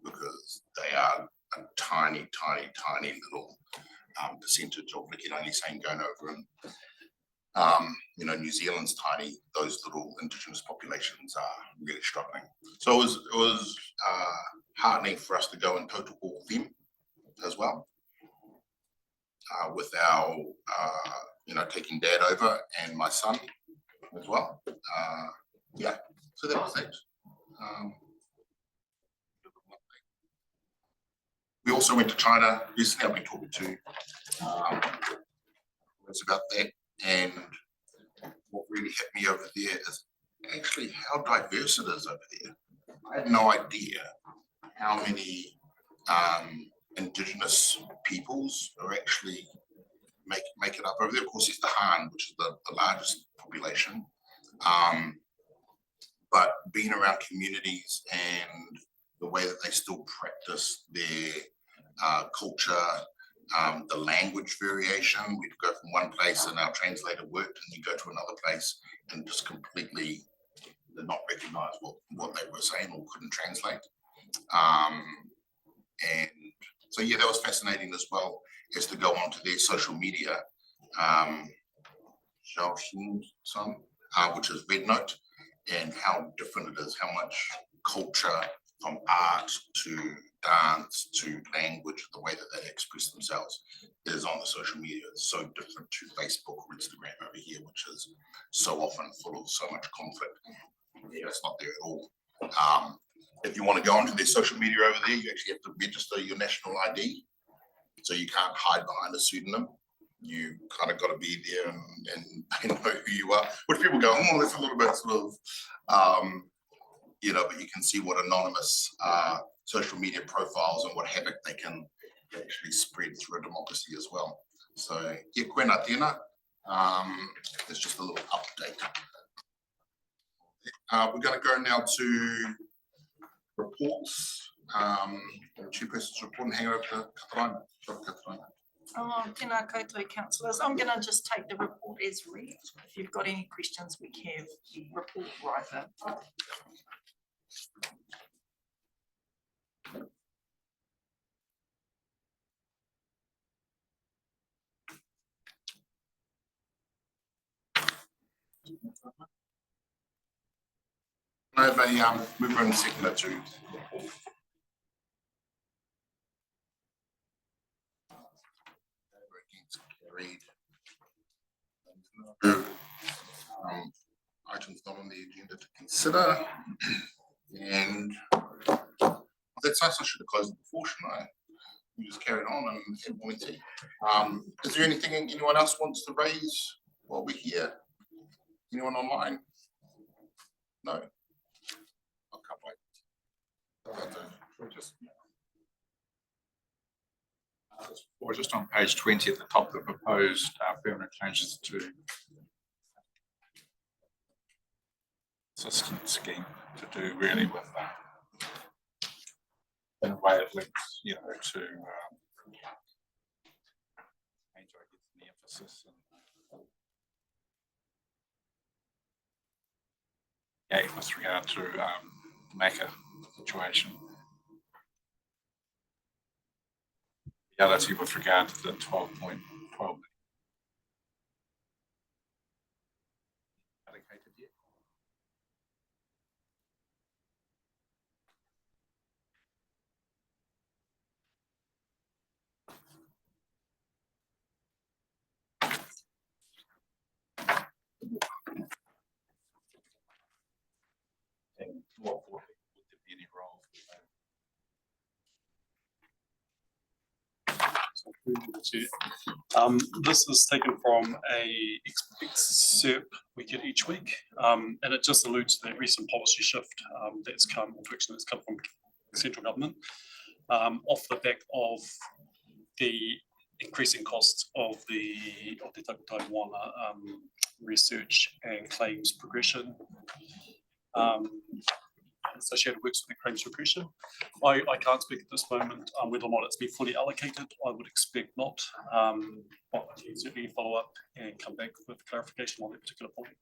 because they are a tiny, tiny, tiny little percentage of Riki saying going over and New Zealand's tiny, those little Indigenous populations are really struggling. So it was heartening for us to go and totoko them as well, with our, taking Dad over and my son as well. So that was it. We also went to China recently. I've been talking to it's about that, and what really hit me over there is actually how diverse it is over there. I had no idea how many Indigenous peoples are actually make it up over there. Of course, it's the Han, which is the largest population. But being around communities and the way that they still practice their culture, the language variation, we'd go from one place and our translator worked, and you go to another place and just completely did not recognize what they were saying or couldn't translate. And so, yeah, that was fascinating as well, is to go onto their social media, which is Red Note, and how different it is, how much culture from art to dance to language, the way that they express themselves is on the social media. It's so different to Facebook or Instagram over here, which is so often full of so much conflict. Yeah, it's not there at all. If you want to go onto their social media over there, you actually have to register your national ID. So you can't hide behind a pseudonym. You kind of got to be there and they know who you are. Which people go, oh, that's a little bit sort of, but you can see what anonymous social media profiles and what havoc they can actually spread through a democracy as well. So, yeah, koena tēnā. It's just a little update. We're going to go now to reports. The Chairperson's report and hang over to Katarina. Oh, tēnā koutou councillors. I'm going to just take the report as read. If you've got any questions, we have the report writer. I have a mover and seconder to report. Carried. Items not on the agenda to consider. And that's us. I should have closed it before, shouldn't I? We just carried on and had morning tea. Is there anything anyone else wants to raise while we're here? Anyone online? No. I can't wait. Or just on page 20 at the top, the proposed permanent changes to assistance scheme to do really with in a way it links, you know, to change, I guess, the emphasis and with regard to the Macca situation. Reality with regard to the 12.12 allocated yet. And what would there be any role? This is taken from a excerpt we get each week, and it just alludes to that recent policy shift that's come, or direction that's come from the central government, off the back of the increasing costs of the Takotau Moana research and claims progression. Associated works with the claims progression. I can't speak at this moment whether or not it's been fully allocated. I would expect not, but I can certainly follow up and come back with clarification on that particular point.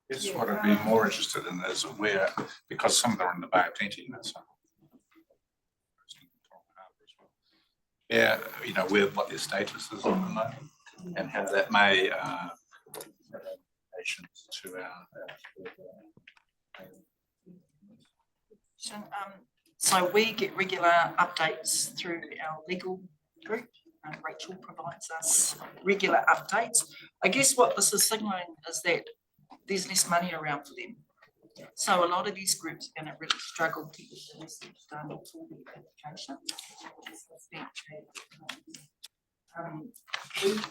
Yes, what I'd be more interested in is where, because some of them are in the Bay of Plenty, you know, so. Yeah, you know, where what their status is at the moment and how that may to our so we get regular updates through our legal group, and Rachel provides us regular updates. I guess what this is signaling is that there's less money around for them. So a lot of these groups are going to really struggle to get the research done for the application. We've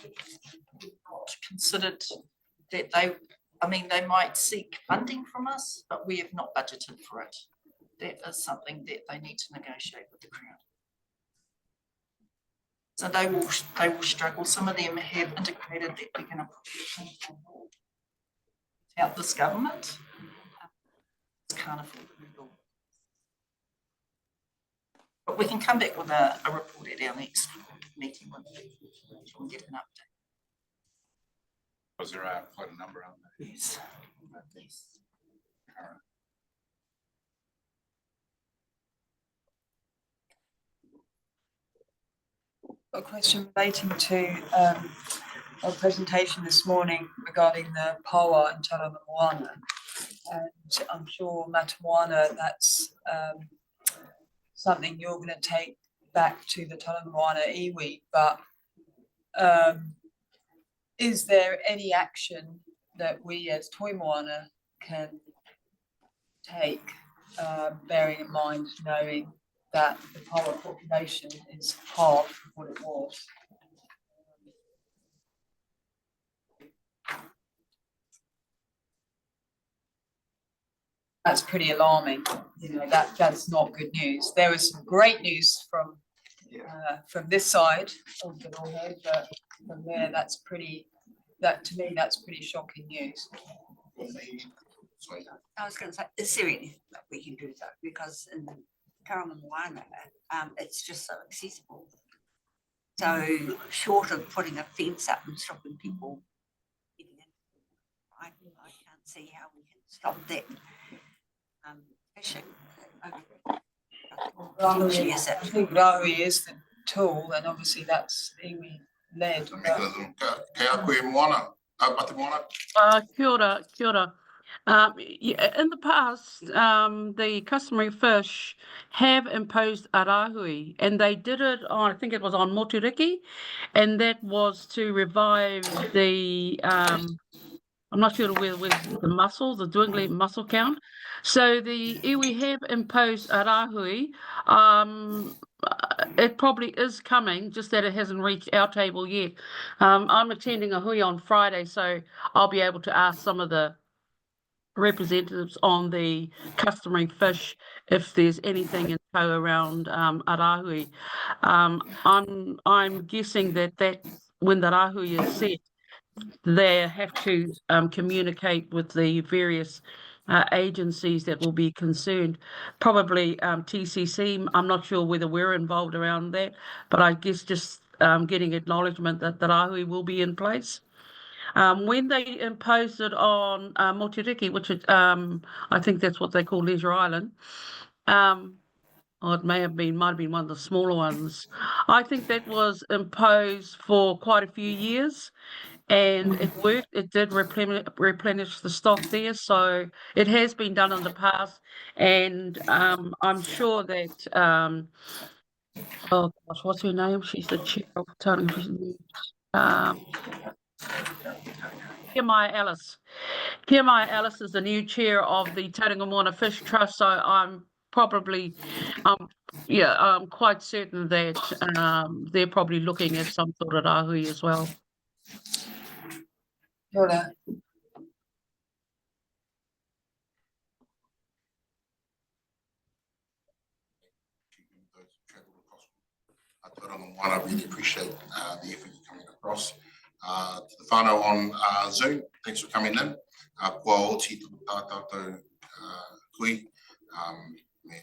considered that they might seek funding from us, but we have not budgeted for it. That is something that they need to negotiate with the Crown. So they will struggle. Some of them have indicated that they're going to put their without this government. It's kind of illegal. But we can come back with a report at our next meeting and get an update. Was there quite a number on that? Yes. A question relating to our presentation this morning regarding the Paua and Tauranga Moana. And I'm sure Matamoana, that's something you're going to take back to the Tauranga Moana iwi, but is there any action that we as Toi Moana can take, bearing in mind knowing that the Paua population is half of what it was? that's pretty alarming. You know, that's not good news. There was some great news from this side of the Rohe, but from there, to me, that's pretty shocking news. I was going to say, is there anything that we can do though? Because in Karangamoana, it's just so accessible. So short of putting a fence up and stopping people getting in, I can't see how we can stop that fishing. Potentially, is I it? think Rahui is the tool, and obviously that's iwi led. The mechanism, kei a koe moana, pate moana. Kia ora, kia ora. In the past, the customary fish have imposed a rahui, and they did it on, I think it was on Moturiki, and that was to revive the, I'm not sure whether it was the mussels, the dwindling mussel count. So the iwi have imposed a rahui. It probably is coming, just that it hasn't reached our table yet. I'm attending a hui on Friday, so I'll be able to ask some of the representatives on the customary fish if there's anything in tow around a rahui. I'm guessing that when the rahui is set, they have to communicate with the various agencies that will be concerned. Probably TCC, I'm not sure whether we're involved around that, but I guess just getting acknowledgement that the rahui will be in place. When they imposed it on Moturiki, which is, I think that's what they call Leisure Island, or it might have been one of the smaller ones. I think that was imposed for quite a few years, and it worked. It did replenish the stock there, so it has been done in the past, and I'm sure that oh gosh, what's her name? She's the chair of Kia Alice. Kia Alice is the new chair of the Tauranga Moana Fish Trust, so I'm probably, I'm quite certain that they're probably looking at some sort of rahui as well. Kia ora. Tauranga Moana, I really appreciate the effort you're coming across. To the whānau on Zoom, thanks for coming in. Kua oti tātou kui, me